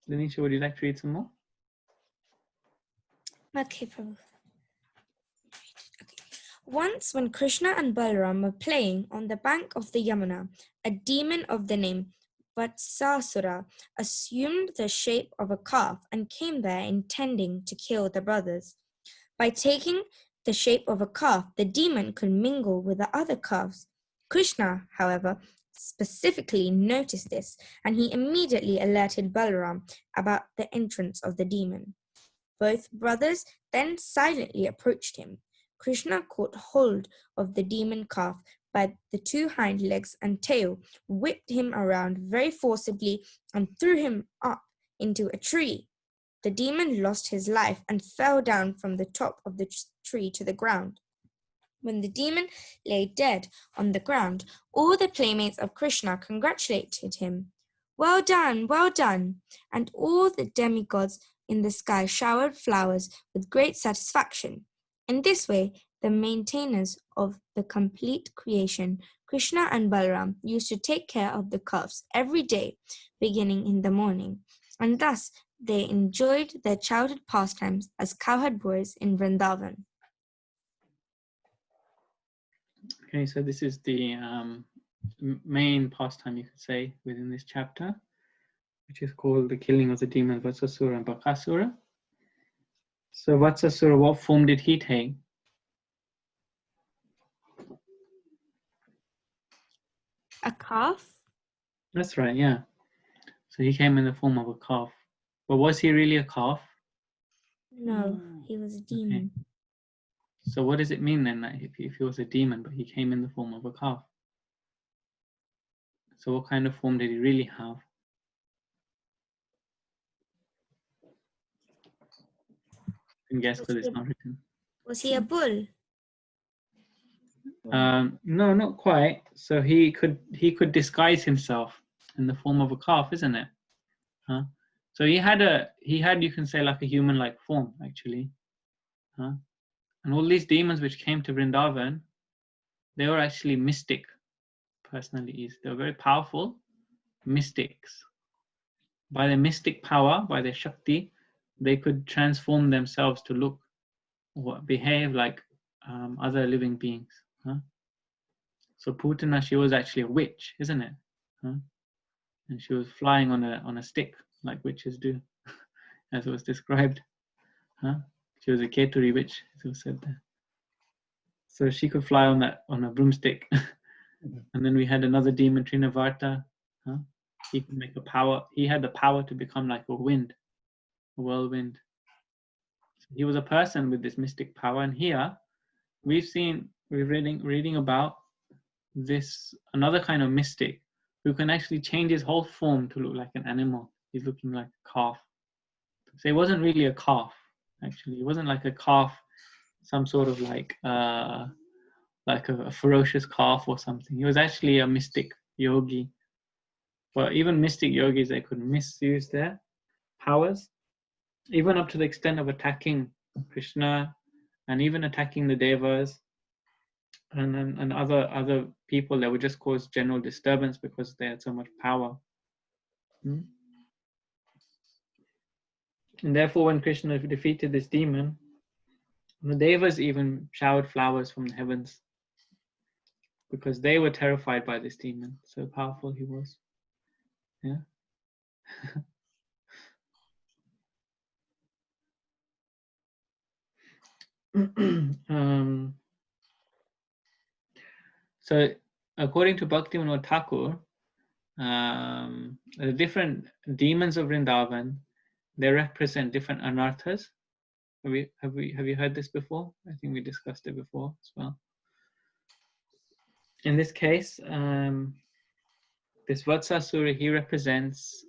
Lanisha, would you like to read some more? Okay, Prabhu. Once, when Krishna and Balaram were playing on the bank of the Yamuna, a demon of the name Vatsasura assumed the shape of a calf and came there intending to kill the brothers. By taking the shape of a calf, the demon could mingle with the other calves. Krishna, however, specifically noticed this, and he immediately alerted Balaram about the entrance of the demon. Both brothers then silently approached him. Krishna caught hold of the demon calf by the two hind legs and tail, whipped him around very forcibly, and threw him up into a tree. The demon lost his life and fell down from the top of the tree to the ground. When the demon lay dead on the ground, all the playmates of Krishna congratulated him. Well done, well done! And all the demigods in the sky showered flowers with great satisfaction. In this way, the maintainers of the complete creation, Krishna and Balaram, used to take care of the calves every day, beginning in the morning, and thus they enjoyed their childhood pastimes as cowherd boys in Vrindavan. Okay, so this is the main pastime, you could say, within this chapter, which is called the killing of the demons Vatsasura and Bakasura. So Vatsasura, what form did he take? A calf? That's right, yeah. So he came in the form of a calf. But was he really a calf? No, he was a demon. Okay. So what does it mean then that if he was a demon but he came in the form of a calf? So what kind of form did he really have? You can guess because it's not written. Was he a bull? No, not quite. So he could disguise himself in the form of a calf, isn't it? Huh? So he had you can say like a human-like form actually. Huh? And all these demons which came to Vrindavan, they were actually mystic personalities. They were very powerful mystics. By their mystic power, by their Shakti, they could transform themselves to look or behave like other living beings. Huh? So Putana, she was actually a witch, isn't it? Huh? And she was flying on a stick, like witches do, as it was described. Huh? She was a Keturi witch, as it was said there. So she could fly on a broomstick. And then we had another demon, Trinavarta. Huh? He could make a power. He had the power to become like a wind, a whirlwind. So he was a person with this mystic power. And here we're reading about this another kind of mystic who can actually change his whole form to look like an animal. He's looking like a calf. So it wasn't really a calf, actually. It wasn't like a calf, some sort of like a ferocious calf or something. He was actually a mystic yogi. But even mystic yogis, they could misuse their powers, even up to the extent of attacking Krishna and even attacking the devas and other people that would just cause general disturbance because they had so much power. And therefore, when Krishna defeated this demon, the devas even showered flowers from the heavens because they were terrified by this demon. So powerful he was. Yeah. So according to Bhaktivinoda Thakur, the different demons of Vrindavan, they represent different anarthas. Have you heard this before? I think we discussed it before as well. In this case, this Vatsasura, he represents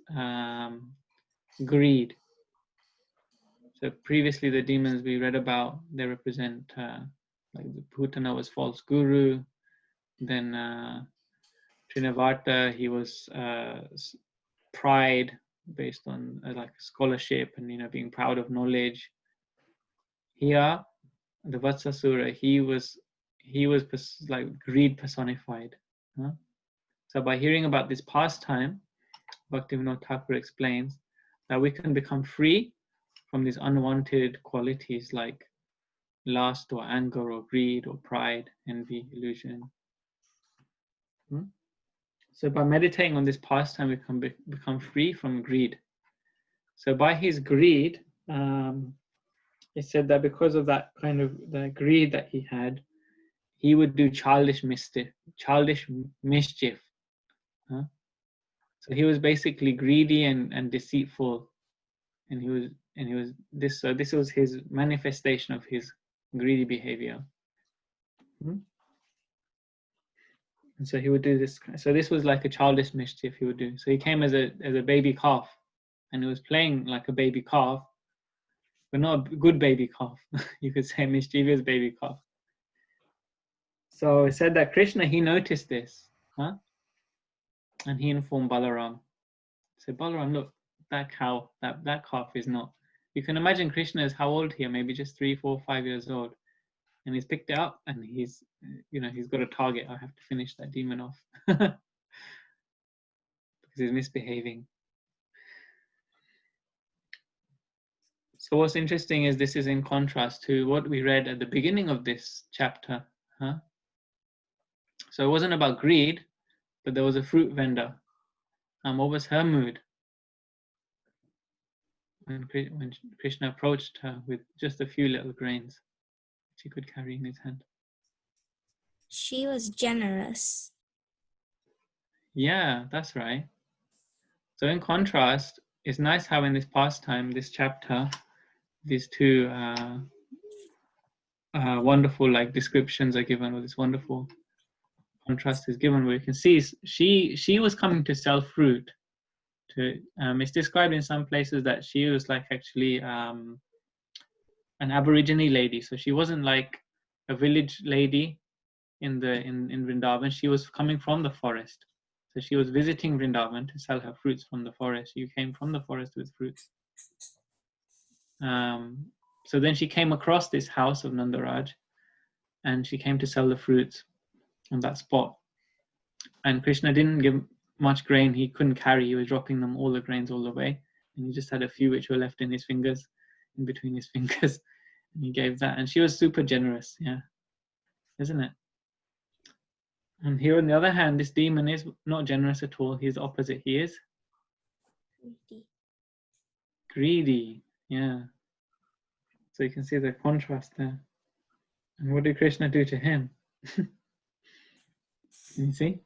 greed. So previously, the demons we read about, they represent like the Putana was false guru. Then Trinavarta, he was pride based on like scholarship and being proud of knowledge. Here, the Vatsasura, he was like greed personified. Huh? So by hearing about this pastime, Bhaktivinoda Thakur explains that we can become free from these unwanted qualities like lust or anger or greed or pride, envy, illusion. So by meditating on this pastime, we can become free from greed. So by his greed, it said that because of that kind of the greed that he had, he would do childish mischief. Huh? So he was basically greedy and deceitful, and he was this. So this was his manifestation of his greedy behavior. And so he would do this. So this was like a childish mischief he would do. So he came as a baby calf, and he was playing like a baby calf, but not a good baby calf. You could say mischievous baby calf. So it said that Krishna, he noticed this, huh? And he informed Balaram. He said, Balaram, look, that cow, that calf is not. You can imagine Krishna is how old here? Maybe just 3, 4, 5 years old. And he's picked it up and he's got a target. I have to finish that demon off because he's misbehaving. So what's interesting is this is in contrast to what we read at the beginning of this chapter. Huh? So it wasn't about greed, but there was a fruit vendor. What was her mood? When Krishna approached her with just a few little grains she could carry in his hand. She was generous. Yeah, that's right. So in contrast, it's nice how in this pastime, this chapter, these two wonderful like descriptions are given, or this wonderful contrast is given, where you can see she was coming to sell fruit. It's described in some places that she was like actually an Aborigine lady, so she wasn't like a village lady in Vrindavan. She was coming from the forest, so she was visiting Vrindavan to sell her fruits from the forest. She came from the forest with fruits. So then she came across this house of Nandaraj, and she came to sell the fruits on that spot. And Krishna didn't give much grain. He couldn't carry. He was dropping them all the grains all the way, and he just had a few which were left in his fingers, in between his fingers, and he gave that. And she was super generous, yeah, isn't it? And here on the other hand, this demon is not generous at all. He's the opposite. He is greedy, yeah. So you can see the contrast there. And what did Krishna do to him? Can you see?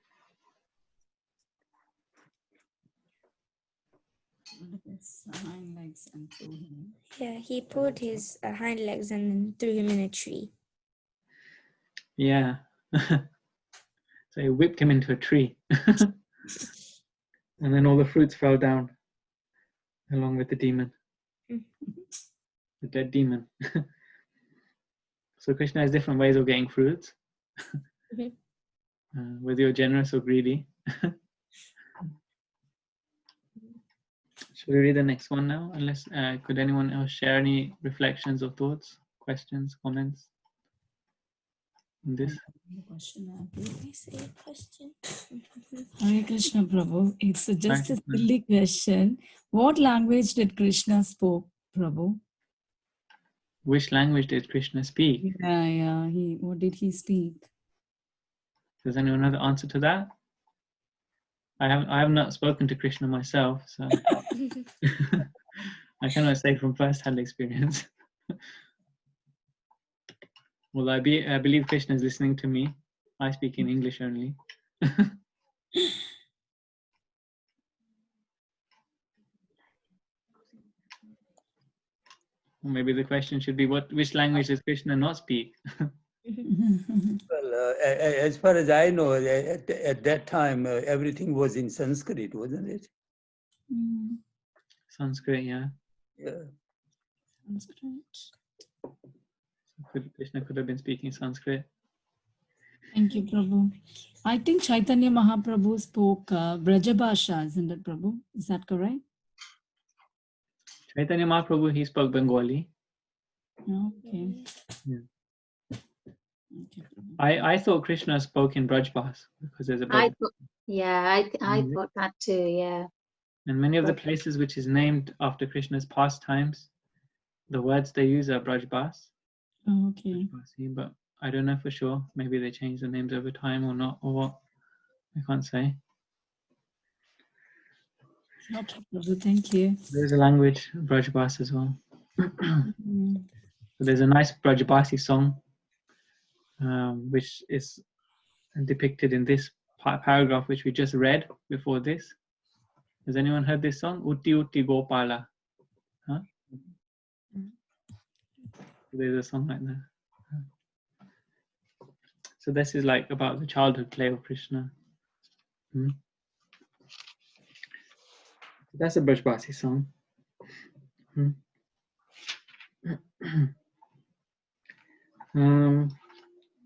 Hind legs and threw him. Yeah, he pulled his hind legs and threw him in a tree. Yeah. So he whipped him into a tree. And then all the fruits fell down along with the demon, the dead demon. So Krishna has different ways of getting fruits, whether you're generous or greedy. Should we read the next one now? Unless, could anyone else share any reflections or thoughts, questions, comments on this? Hare Krishna Prabhu, it's just Hare a Krishna. silly question. What language did Krishna spoke, Prabhu? Which language did Krishna speak? Yeah. What did he speak? Does anyone know the answer to that? I have not spoken to Krishna myself, so I cannot say from first-hand experience. Well, I believe Krishna is listening to me. I speak in English only. Or maybe the question should be, which language does Krishna not speak? Well, as far as I know, at that time, everything was in Sanskrit, wasn't it? Sanskrit, yeah. Yeah. Krishna could have been speaking Sanskrit. Thank you, Prabhu. I think Chaitanya Mahaprabhu spoke Brajabhasha, isn't it, Prabhu? Is that correct? Chaitanya Mahaprabhu, he spoke Bengali. Okay. Yeah. Okay, Prabhu. I thought Krishna spoke in Brajbhas because there's a I Braj. thought, yeah, I Mhm. thought that too. Yeah. And many of the But- places which is named after Krishna's pastimes, the words they use are Brajbhas. Okay. Brajbhasi, but I don't know for sure. Maybe they change the names over time or not, or what. I can't say. Okay, Prabhu, thank you. There's a language, Brajbhas as well. Mm. So there's a nice Brajbhasi song, which is depicted in this paragraph which we just read before this. Has anyone heard this song? Utti Utti Gopala. Huh? There's a song like that. So this is like about the childhood play of Krishna. That's a Brajbhasi song.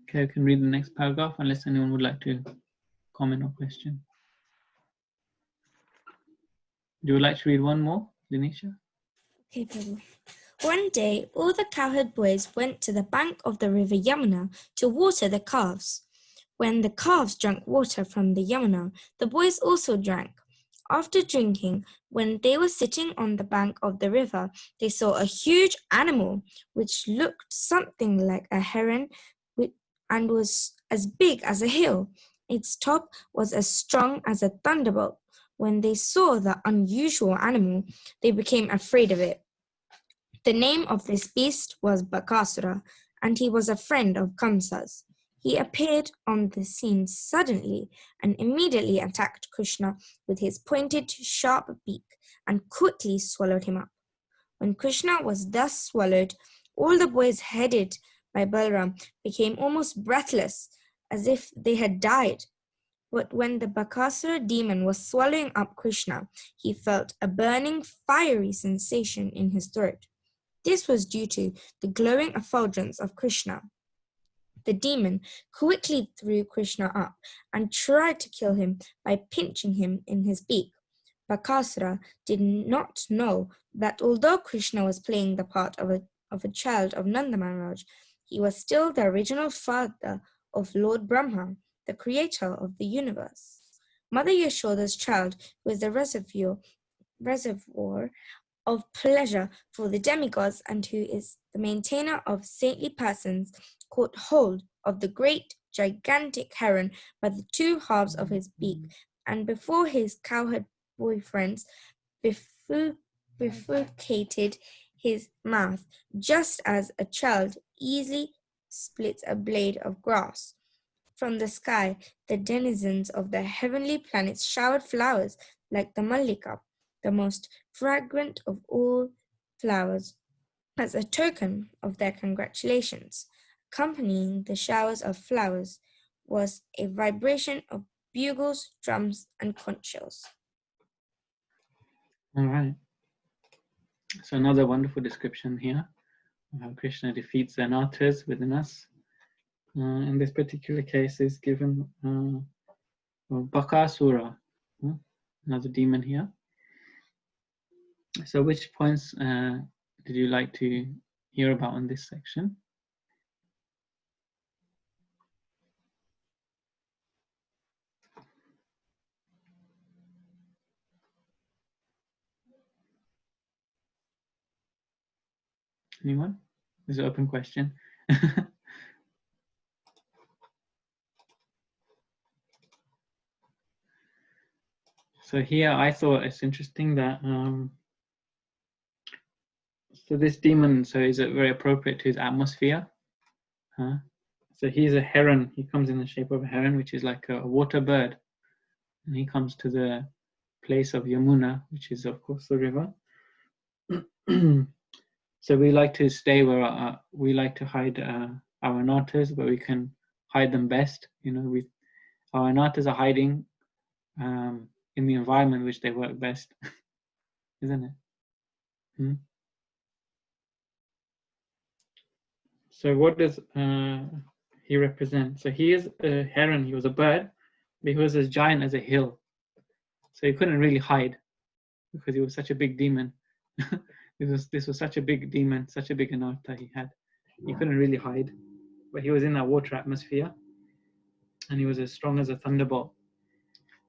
Okay, I can read the next paragraph unless anyone would like to comment or question. Do you like to read one more, Dinisha? Okay, Prabhu. One day, all the cowherd boys went to the bank of the river Yamuna to water the calves. When the calves drank water from the Yamuna, the boys also drank. After drinking, when they were sitting on the bank of the river, they saw a huge animal which looked something like a heron and was as big as a hill. Its top was as strong as a thunderbolt. When they saw the unusual animal, they became afraid of it. The name of this beast was Bakasura, and he was a friend of Kamsa's. He appeared on the scene suddenly and immediately attacked Krishna with his pointed, sharp beak and quickly swallowed him up. When Krishna was thus swallowed, all the boys headed by Balram became almost breathless, as if they had died. But when the Bakasura demon was swallowing up Krishna, he felt a burning, fiery sensation in his throat. This was due to the glowing effulgence of Krishna. The demon quickly threw Krishna up and tried to kill him by pinching him in his beak. Bakasura did not know that although Krishna was playing the part of a child of Nanda Maharaj, he was still the original father of Lord Brahma, the creator of the universe. Mother Yashoda's child, who is the reservoir of pleasure for the demigods and who is the maintainer of saintly persons, caught hold of the great gigantic heron by the two halves of his beak, and before his cowherd boyfriends bifurcated his mouth, just as a child easily splits a blade of grass. From the sky, the denizens of the heavenly planets showered flowers like the mallika, the most fragrant of all flowers, as a token of their congratulations. Accompanying the showers of flowers was a vibration of bugles, drums, and conch shells. All right. So another wonderful description here of how Krishna defeats the anarthas within us. In this particular case is given Bakasura, another demon here. So which points did you like to hear about in this section? Anyone? This is an open question. So here I thought it's interesting that so this demon, so is it very appropriate to his atmosphere? So he's a heron. He comes in the shape of a heron, which is like a water bird, and he comes to the place of Yamuna, which is of course the river. So we like to stay where we like to hide our anarthas, where we can hide them best. You know, our anarthas are hiding in the environment which they work best, isn't it? So what does he represent? So he is a heron. He was a bird, but he was as giant as a hill. So he couldn't really hide because he was such a big demon. This was such a big demon, such a big anartha he had. He couldn't really hide, but he was in that water atmosphere, and he was as strong as a thunderbolt.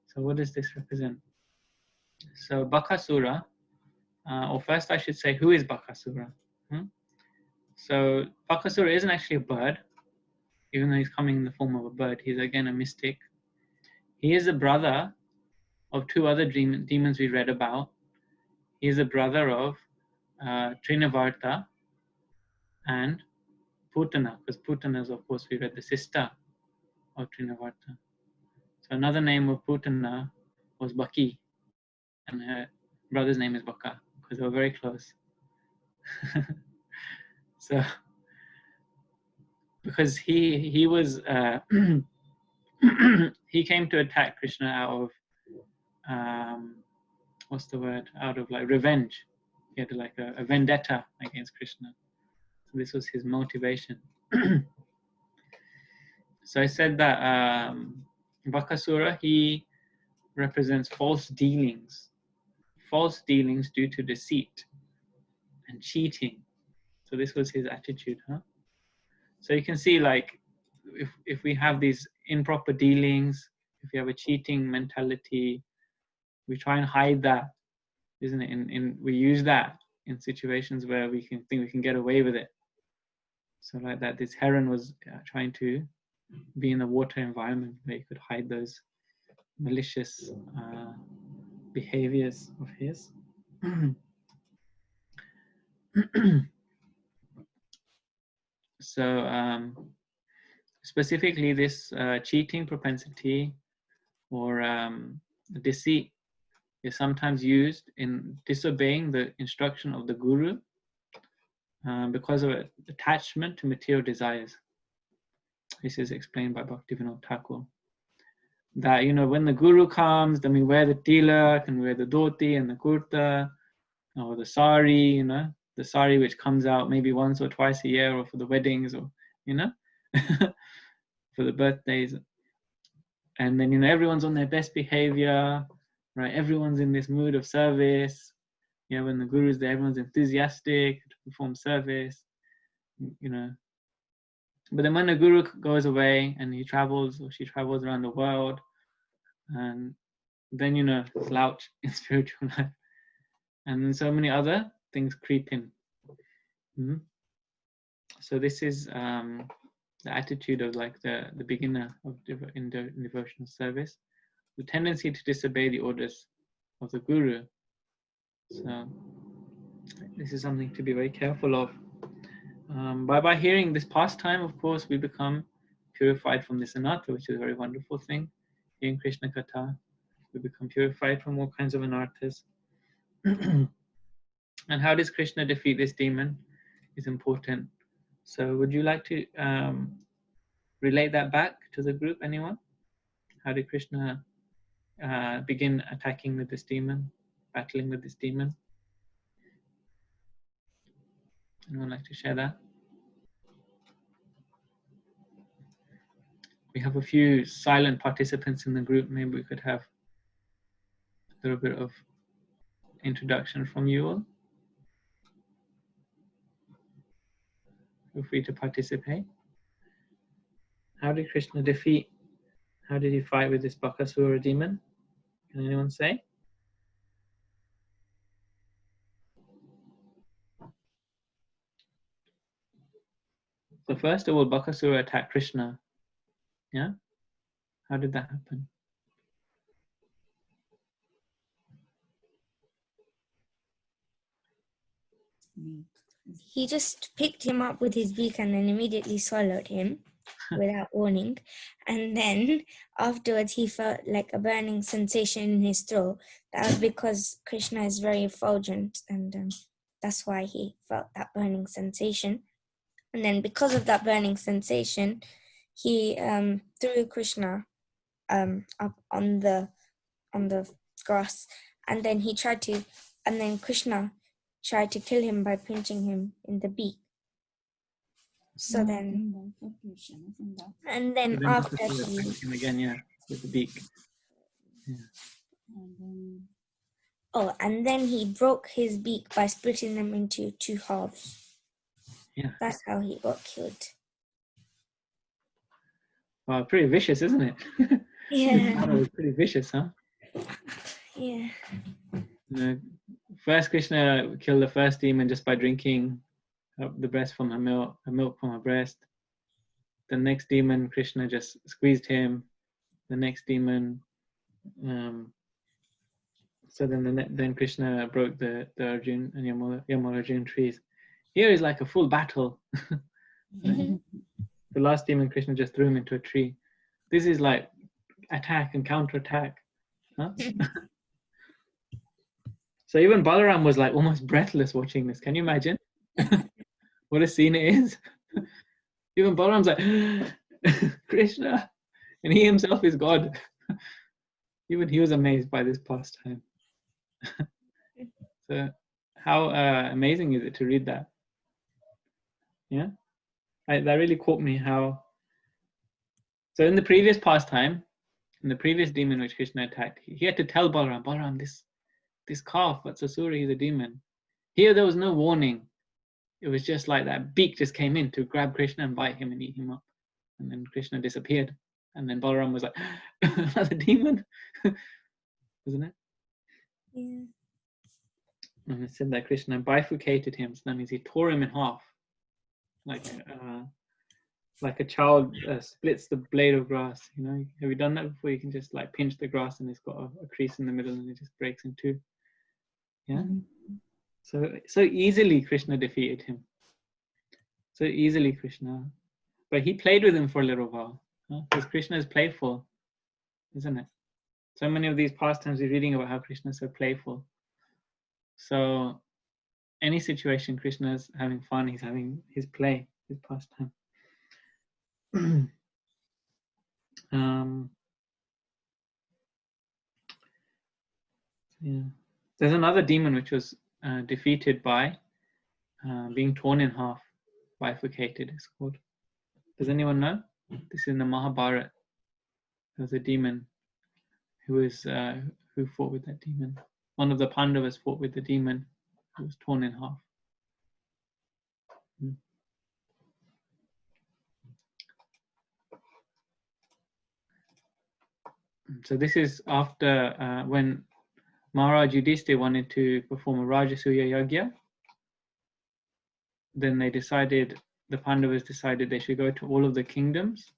So what does this represent? So Bakasura, or first I should say, who is Bakasura? So Bakasura isn't actually a bird, even though he's coming in the form of a bird. He's again a mystic. He is a brother of two other demons we read about. He is a brother of Trinavarta and Putana, because Putana is, of course, we read the sister of Trinavarta. So another name of Putana was Baki, and her brother's name is Baka, because they were very close. So, because he was he came to attack Krishna out of what's the word? Out of like revenge. He had like a vendetta against Krishna. So this was his motivation. So I said that Bakasura, he represents false dealings due to deceit and cheating. So this was his attitude, So you can see, like, if we have these improper dealings, if we have a cheating mentality, we try and hide that, isn't it? We use that in situations where we think we can get away with it. So like that, this heron was trying to be in the water environment where he could hide those malicious behaviors of his. So specifically this cheating propensity or deceit is sometimes used in disobeying the instruction of the guru because of attachment to material desires. This is explained by Bhaktivinoda Thakur. That, you know, when the guru comes, then we wear the tilak and wear the dhoti and the kurta or the sari, you know, the sari which comes out maybe once or twice a year, or for the weddings, or, you know, for the birthdays. And then, you know, everyone's on their best behavior, right? Everyone's in this mood of service. You know, when the guru's there, everyone's enthusiastic to perform service, you know. But then when the guru goes away and he travels, or she travels around the world, and then, you know, slouch in spiritual life. And then so many other things creep in. So this is the attitude of like the beginner of in devotional service, the tendency to disobey the orders of the guru. So this is something to be very careful of. By hearing this pastime, of course, we become purified from this anartha, which is a very wonderful thing. Hearing Krishna Katha, we become purified from all kinds of anarthas. And how does Krishna defeat this demon is important. So would you like to relate that back to the group? Anyone? How did Krishna begin attacking with this demon, battling with this demon? Anyone like to share that? We have a few silent participants in the group. Maybe we could have a little bit of introduction from you all. Feel free to participate. How did Krishna defeat? How did he fight with this Bakasura demon? Can anyone say? So first of all, Bakasura attacked Krishna. Yeah? How did that happen? He just picked him up with his beak and then immediately swallowed him without warning. And then afterwards, he felt like a burning sensation in his throat. That was because Krishna is very effulgent, and that's why he felt that burning sensation. And then because of that burning sensation, he threw Krishna up on the grass, and then Krishna tried to kill him by pinching him in the beak. So then, and then after Bakasura attacked him again, yeah, with the beak. Yeah. And then he broke his beak by splitting them into 2 halves. Yeah. That's how he got killed. Wow, pretty vicious, isn't it? Yeah. That was pretty vicious, huh? Yeah. First, Krishna killed the first demon just by drinking the breast from her milk from her breast. The next demon, Krishna just squeezed him. The next demon, so then Krishna broke the Arjun and Yamal Arjun trees. Here is like a full battle. The last demon, Krishna just threw him into a tree. This is like attack and counterattack. Huh? So even Balaram was like almost breathless watching this. Can you imagine what a scene it is? Even Balaram's like, Krishna, and he himself is God. Even he was amazed by this pastime. So how amazing is it to read that? Yeah, that really caught me. How so in the previous pastime, in the previous demon which Krishna attacked, he had to tell Balaram, this calf, Vatsasura, he's a demon. Here there was no warning. It was just like that beak just came in to grab Krishna and bite him and eat him up. And then Krishna disappeared. And then Balaram was like, another demon? Isn't it? Yeah. And it said that Krishna bifurcated him. So that means he tore him in half. Like a child splits the blade of grass. You know, have you done that before? You can just like pinch the grass and it's got a crease in the middle and it just breaks in two. Yeah. So easily Krishna defeated him. So easily Krishna. But he played with him for a little while. Because Krishna is playful, isn't it? So many of these pastimes we're reading about how Krishna is so playful. So any situation, Krishna is having fun. He's having his play, his pastime. Yeah. There's another demon which was defeated by being torn in half, bifurcated. It's called. Does anyone know? This is in the Mahabharata. There was a demon who fought with that demon. One of the Pandavas fought with the demon who was torn in half. So this is after when Maharaj Yudhishthira wanted to perform a Rajasuya Yagya. Then the Pandavas decided they should go to all of the kingdoms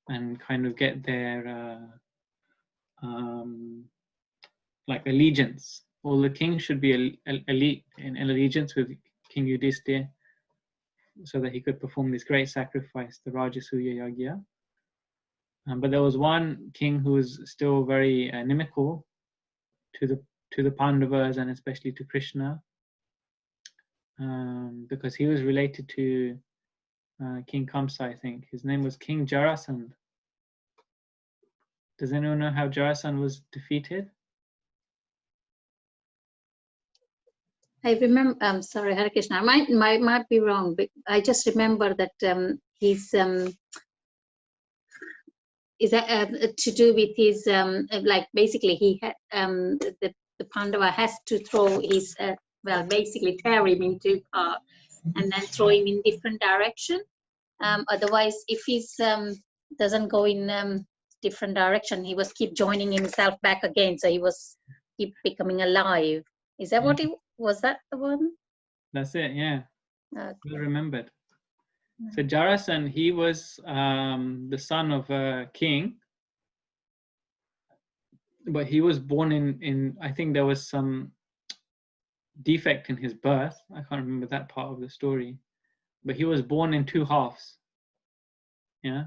and kind of get their like allegiance. All the kings should be in allegiance with King Yudhishthira so that he could perform this great sacrifice, the Rajasuya Yagya. But there was one king who was still very inimical to the Pandavas and especially to Krishna, because he was related to King Kamsa, I think. His name was King Jarasandh. Does anyone know how Jarasandh was defeated? I remember. I'm sorry, Hare Krishna. I might be wrong, but I just remember that he's is that to do with his like basically he had the Pandava has to throw his well basically tear him into part and then throw him in different direction. Otherwise, if he's doesn't go in different direction, he was keep joining himself back again. So he was keep becoming alive. Is that what it was? That the one? That's it. Yeah, Okay. well remembered. So Jarasandh, he was the son of a king, but he was born in I think there was some defect in his birth. I can't remember that part of the story, but he was born in two halves. Yeah.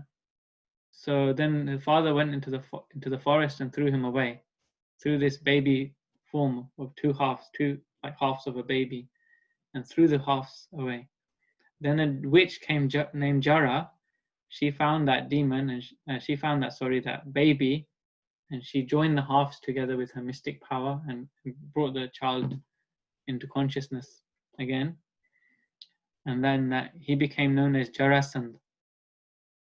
So then the father went into the forest and threw him away, threw this baby form of two halves, two like halves of a baby, and threw the halves away. Then a witch came named Jara. She found that demon, and she found that baby, and she joined the halves together with her mystic power and brought the child into consciousness again. And then he became known as Jarasandh,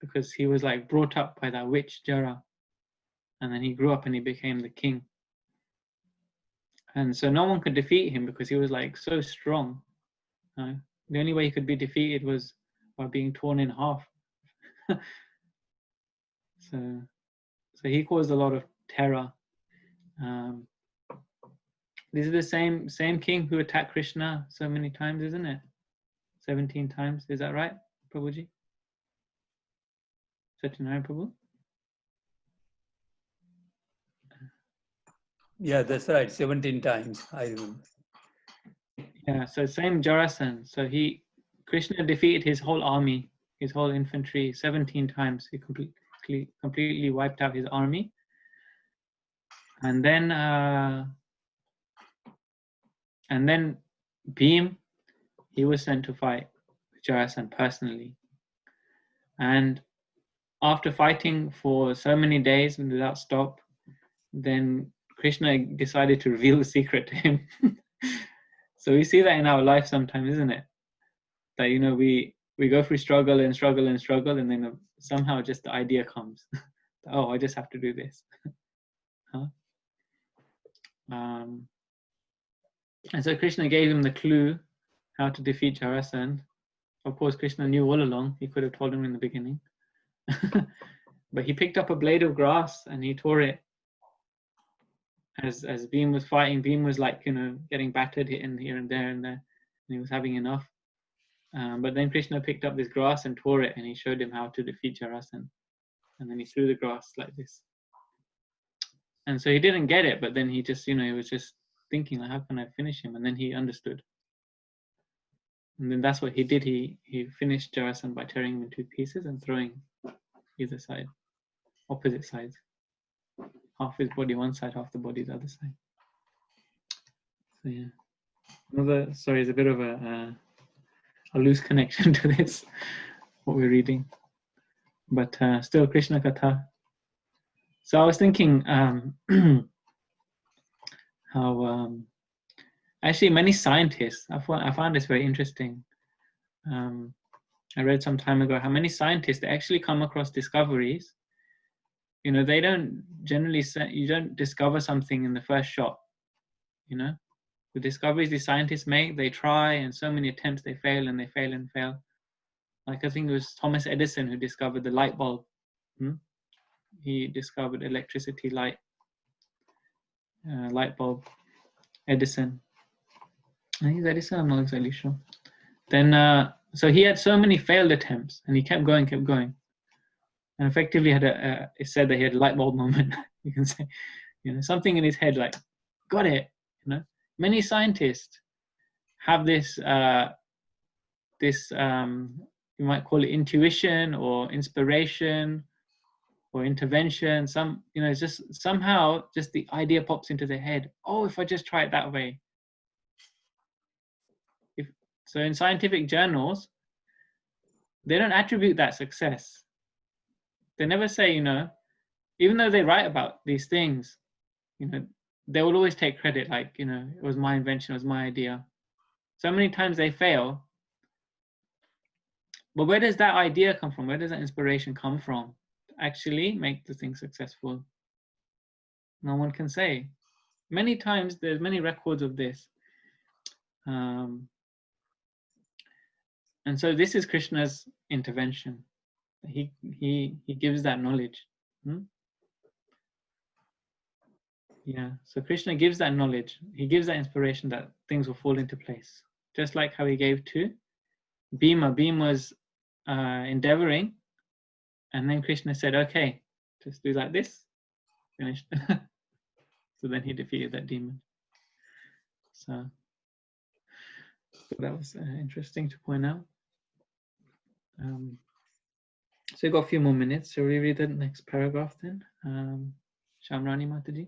because he was like brought up by that witch Jara, and then he grew up and he became the king. And so no one could defeat him because he was like so strong. The only way he could be defeated was by being torn in half. So he caused a lot of terror. This is the same king who attacked Krishna so many times, isn't it? 17 times, is that right, Prabhuji? Satyanarayana Prabhu? Yeah, that's right, 17 times, I remember. Yeah, so same Jarasandh. So Krishna defeated his whole army, his whole infantry 17 times. He completely wiped out his army. And then Bhim, he was sent to fight Jarasandh personally. And after fighting for so many days and without stop, then Krishna decided to reveal the secret to him. So we see that in our life sometimes, isn't it? That, you know, we go through struggle and struggle and struggle, and then somehow just the idea comes. Oh, I just have to do this. Huh? And so Krishna gave him the clue how to defeat Jarasandh. Of course, Krishna knew all along. He could have told him in the beginning. But he picked up a blade of grass and he tore it. As Bhim was fighting, Bhim was like, you know, getting battered here and there, and he was having enough. But then Krishna picked up this grass and tore it, and he showed him how to defeat Jarasandh. And then he threw the grass like this. And so he didn't get it, but then he just, you know, he was just thinking, like, how can I finish him? And then he understood. And then that's what he did. He finished Jarasandh by tearing him in two pieces and throwing either side, opposite sides. Half his body one side, half the body the other side. So yeah. Sorry, it's a bit of a loose connection to this, what we're reading. But still Krishna Katha. So I was thinking how actually many scientists, I found this very interesting. I read some time ago how many scientists, they actually come across discoveries. You know, they don't generally say, you don't discover something in the first shot. You know, the discoveries the scientists make, they try, and so many attempts they fail and they fail and fail. Like I think it was Thomas Edison who discovered the light bulb. He discovered electricity, light bulb. Edison. I think it's Edison, I'm not exactly sure. Then, so he had so many failed attempts, and he kept going. And effectively it said that he had a light bulb moment, you can say, you know, something in his head like, got it, you know. Many scientists have this, you might call it intuition or inspiration or intervention. Some, you know, it's just somehow just the idea pops into their head. Oh, if I just try it that way. So in scientific journals, they don't attribute that success. They never say, you know, even though they write about these things, you know, they will always take credit, like, you know, it was my invention, it was my idea. So many times they fail. But where does that idea come from? Where does that inspiration come from to actually make the thing successful? No one can say. Many times there's many records of this. And so this is Krishna's intervention. He gives that knowledge. Yeah, so Krishna gives that knowledge. He gives that inspiration that things will fall into place. Just like how he gave to Bhima. Bhima was endeavoring, and then Krishna said, okay, just do like this. Finished. So then he defeated that demon. So that was interesting to point out. So we've got a few more minutes. So we read the next paragraph then. Shamrani Mataji.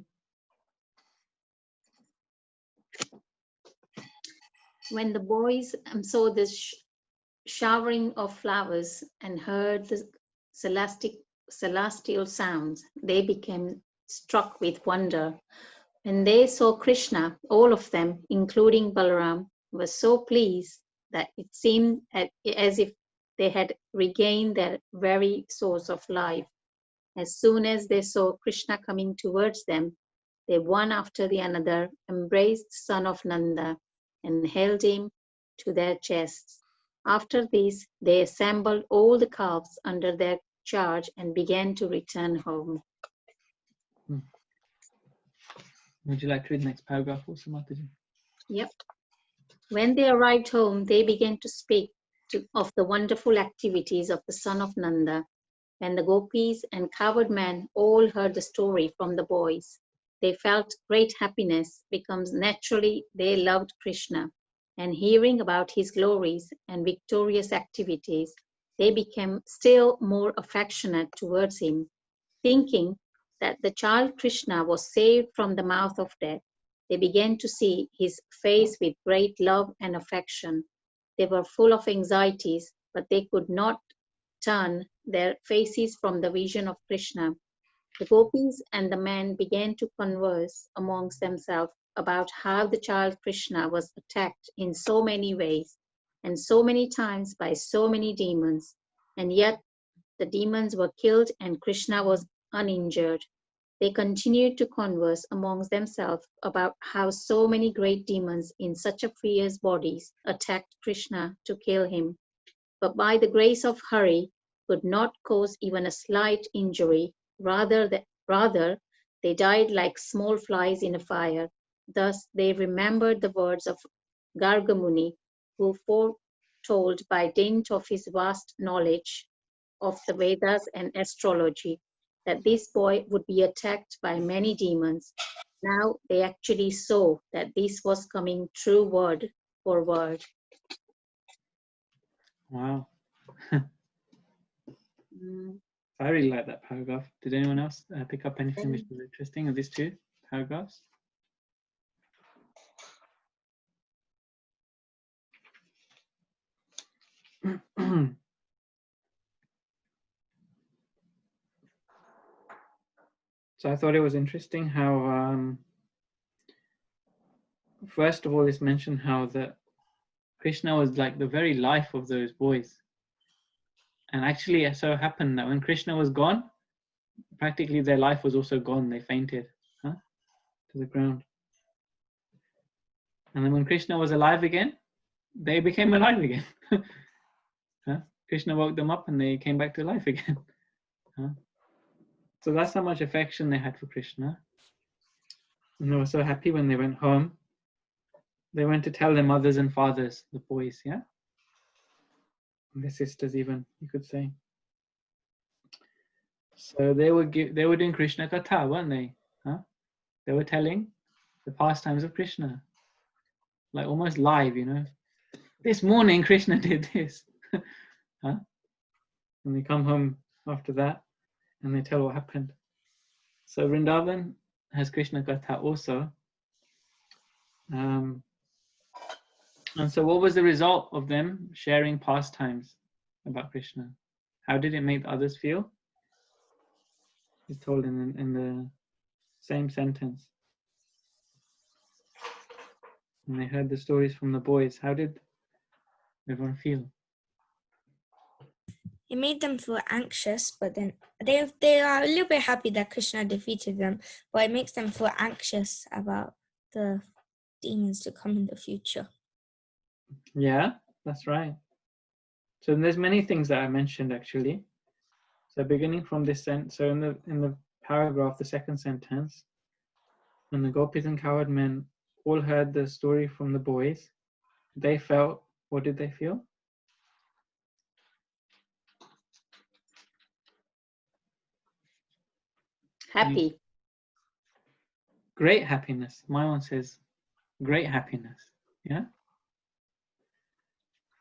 When the boys saw this showering of flowers and heard the celestial sounds, they became struck with wonder. When they saw Krishna, all of them, including Balaram, were so pleased that it seemed as if they had regained their very source of life. As soon as they saw Krishna coming towards them, they one after the other embraced the son of Nanda and held him to their chests. After this, they assembled all the calves under their charge and began to return home. Would you like to read the next paragraph also, Mataji? Yep. When they arrived home, they began to speak of the wonderful activities of the son of Nanda. When the gopis and cowherd men all heard the story from the boys, they felt great happiness because naturally they loved Krishna. And hearing about his glories and victorious activities, they became still more affectionate towards him. Thinking that the child Krishna was saved from the mouth of death, they began to see his face with great love and affection. They were full of anxieties, but they could not turn their faces from the vision of Krishna. The gopis and the men began to converse amongst themselves about how the child Krishna was attacked in so many ways and so many times by so many demons, and yet the demons were killed and Krishna was uninjured. They continued to converse amongst themselves about how so many great demons in such a fierce bodies attacked Krishna to kill him, but by the grace of Hari could not cause even a slight injury. Rather, they died like small flies in a fire. Thus, they remembered the words of Gargamuni, who foretold by dint of his vast knowledge of the Vedas and astrology that this boy would be attacked by many demons. Now they actually saw that this was coming true word for word. Wow. I really like that paragraph. Did anyone else pick up anything which was interesting of these two paragraphs? So I thought it was interesting how, first of all, it's mentioned how that Krishna was like the very life of those boys. And actually, it so happened that when Krishna was gone, practically their life was also gone. They fainted to the ground. And then when Krishna was alive again, they became alive again. Krishna woke them up and they came back to life again. So that's how much affection they had for Krishna. And they were so happy when they went home. They went to tell their mothers and fathers, the boys, yeah? And their sisters even, you could say. So they were doing Krishna Katha, weren't they? They were telling the pastimes of Krishna. Like almost live, you know. This morning Krishna did this. And they come home after that and they tell what happened. So Vrindavan has Krishna Katha also. And so what was the result of them sharing pastimes? about Krishna? How did it make others feel? It's told in the same sentence. When they heard the stories from the boys, how did everyone feel? It made them feel anxious, but then they are a little bit happy that Krishna defeated them, but it makes them feel anxious about the demons to come in the future. Yeah, that's right. So there's many things that I mentioned actually. So beginning from this sentence, so in the paragraph, the second sentence, when the gopis and cowherd men all heard the story from the boys, they felt, what did they feel? Happy. Great happiness. My one says great happiness. Yeah.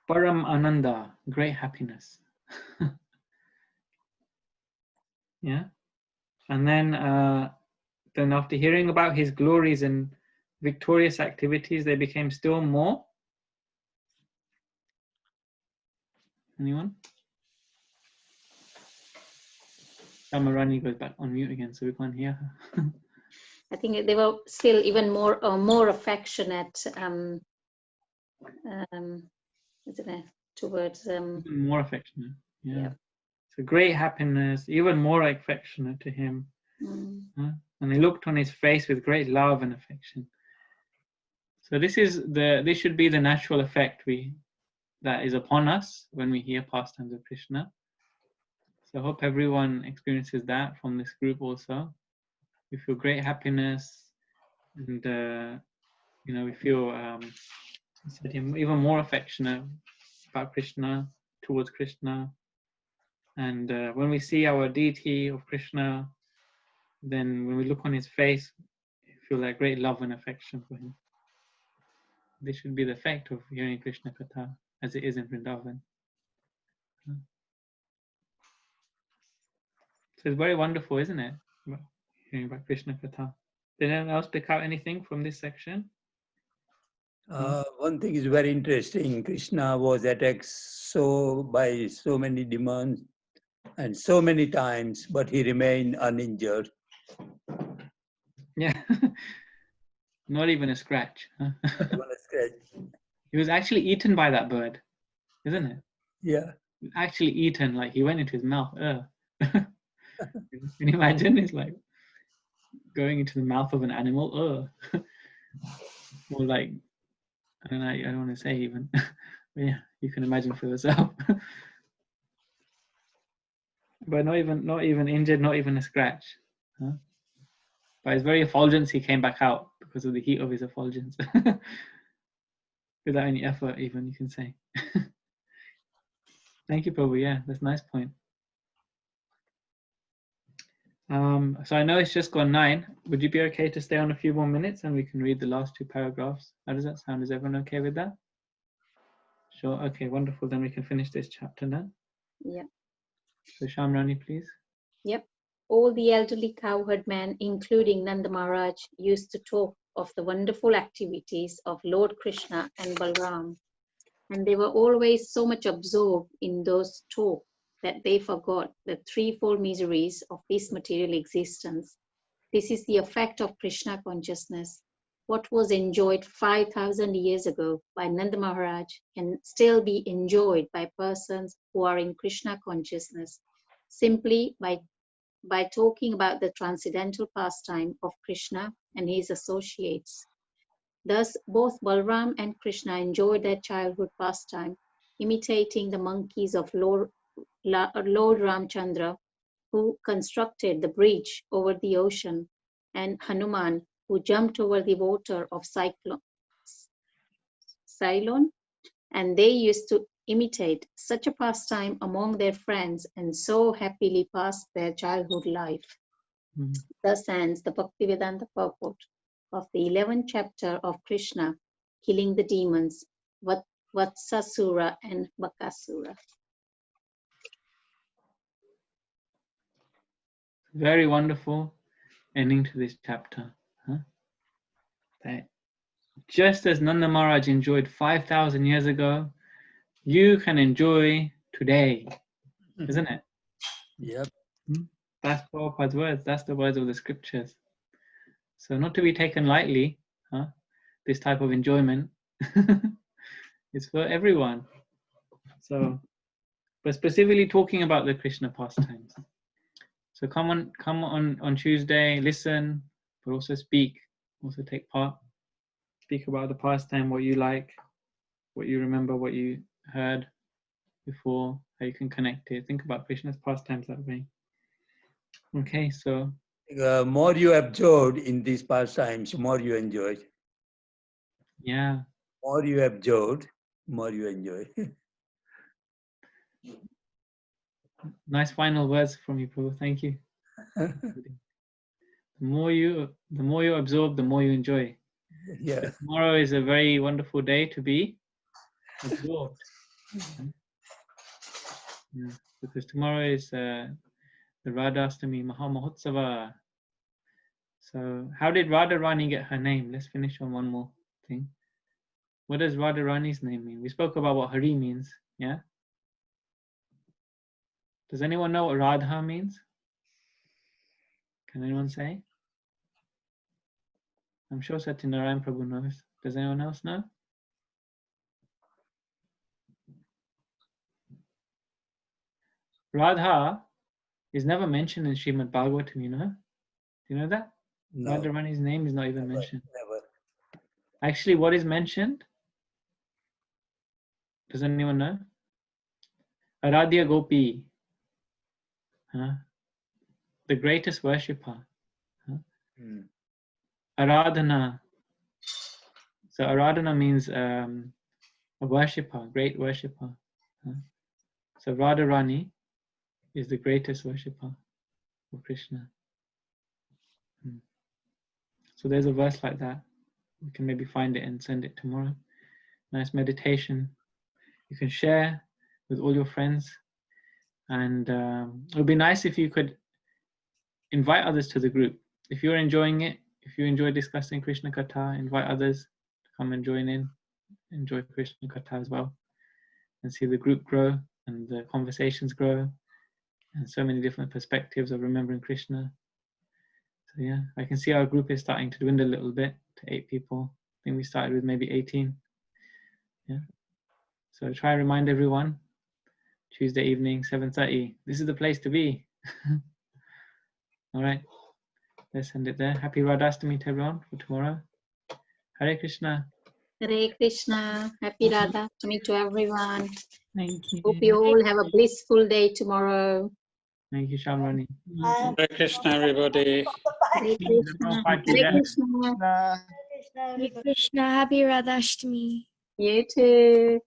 Param Ananda, great happiness. Yeah. And then after hearing about his glories and victorious activities, they became still more. Anyone? Shamarani goes back on mute again, so we can't hear her. I think they were still even more affectionate. Isn't it? Towards Even more affectionate. Yeah. Yeah. So great happiness, even more affectionate to him. And they looked on his face with great love and affection. So this should be the natural effect that is upon us when we hear pastimes of Krishna. So I hope everyone experiences that from this group also. We feel great happiness, and we feel even more affectionate about Krishna, towards Krishna. And when we see our deity of Krishna, then when we look on his face, we feel that great love and affection for him. This should be the effect of hearing Krishna Katha, as it is in Vrindavan. So it's very wonderful, isn't it? Hearing about Krishna Katha. Did anyone else pick out anything from this section? One thing is very interesting. Krishna was attacked by so many demons and so many times, but he remained uninjured. Yeah. Not even a scratch. Huh? Not even a scratch. He was actually eaten by that bird, isn't it? Yeah. Actually eaten, like he went into his mouth. Can you imagine? It's like going into the mouth of an animal. Or like, I don't want to say even. But yeah, you can imagine for yourself. But not even injured, not even a scratch. Huh? By his very effulgence, he came back out because of the heat of his effulgence. Without any effort, even, you can say. Thank you, Prabhu. Yeah, that's a nice point. So I know it's just gone 9. Would you be okay to stay on a few more minutes and we can read the last 2 paragraphs? How does that sound? Is everyone okay with that? Sure. Okay, wonderful. Then we can finish this chapter now. Yeah. So Shamrani, please. Yep. All the elderly cowherd men, including Nanda Maharaj, used to talk of the wonderful activities of Lord Krishna and Balram. And they were always so much absorbed in those talk that they forgot the threefold miseries of this material existence. This is the effect of Krishna consciousness. What was enjoyed 5,000 years ago by Nanda Maharaj can still be enjoyed by persons who are in Krishna consciousness, simply by talking about the transcendental pastime of Krishna and his associates. Thus, both Balram and Krishna enjoyed their childhood pastime, imitating the monkeys of Lord Ramchandra, who constructed the bridge over the ocean, and Hanuman, who jumped over the water of Ceylon, and they used to imitate such a pastime among their friends and so happily passed their childhood life. Thus ends the Bhaktivedanta purport of the 11th chapter of Krishna killing the demons, Vatsasura and Bakasura. Very wonderful ending to this chapter. Huh? That just as Nanda Maharaj enjoyed 5,000 years ago, you can enjoy today, isn't it? Yep. That's Prabhupada's words. That's the words of the scriptures. So not to be taken lightly, huh? This type of enjoyment. It's for everyone. So, but specifically talking about the Krishna pastimes. So come on Tuesday, listen, but also speak, also take part. Speak about the pastime, what you like, what you remember, what you heard before, how you can connect it. Think about Krishna's pastimes that way. Okay, so More you absorbed in these pastimes, more you enjoy. yeah, More you absorbed, more you enjoy. nice final words from you, Prabhu. Thank you. The more you absorb, the more you enjoy. Yeah. But tomorrow is a very wonderful day to be absorbed. Yeah, because tomorrow is the Radhastami Mahamahotsava. So how did Radharani get her name? Let's finish on one more thing. What does Radharani's name mean? We spoke about what Hari means, yeah? Does anyone know what Radha means? Can anyone say? I'm sure Satyanarayan Prabhu knows. Does anyone else know? Radha is never mentioned in Srimad Bhagavatam, you know? Do you know that? No, Radharani's name is not even never, mentioned. never. Actually, what is mentioned? Does anyone know? Aradhya Gopi, huh? The greatest worshipper. Huh? Aradhana. So Aradhana means a worshipper, great worshipper. Huh? So Radharani is the greatest worshipper of Krishna. So there's a verse like that. We can maybe find it and send it tomorrow. Nice meditation. You can share with all your friends. And it would be nice if you could invite others to the group. If you're enjoying it, if you enjoy discussing Krishna Katha, invite others to come and join in, enjoy Krishna Katha as well, and see the group grow and the conversations grow, and so many different perspectives of remembering Krishna. So yeah, I can see our group is starting to dwindle a little bit to 8 people. I think we started with maybe 18. Yeah. So try and remind everyone, Tuesday evening, 7:30. This is the place to be. All right, let's end it there. Happy Radhastami to everyone for tomorrow. Hare Krishna. Hare Krishna. Happy Radhastami to everyone. Thank you. Hope you all have a blissful day tomorrow. Thank you, Shamrani. Hare Krishna, everybody. Hare Krishna. Hare Krishna. Hare Krishna, happy Radhashtami. You too.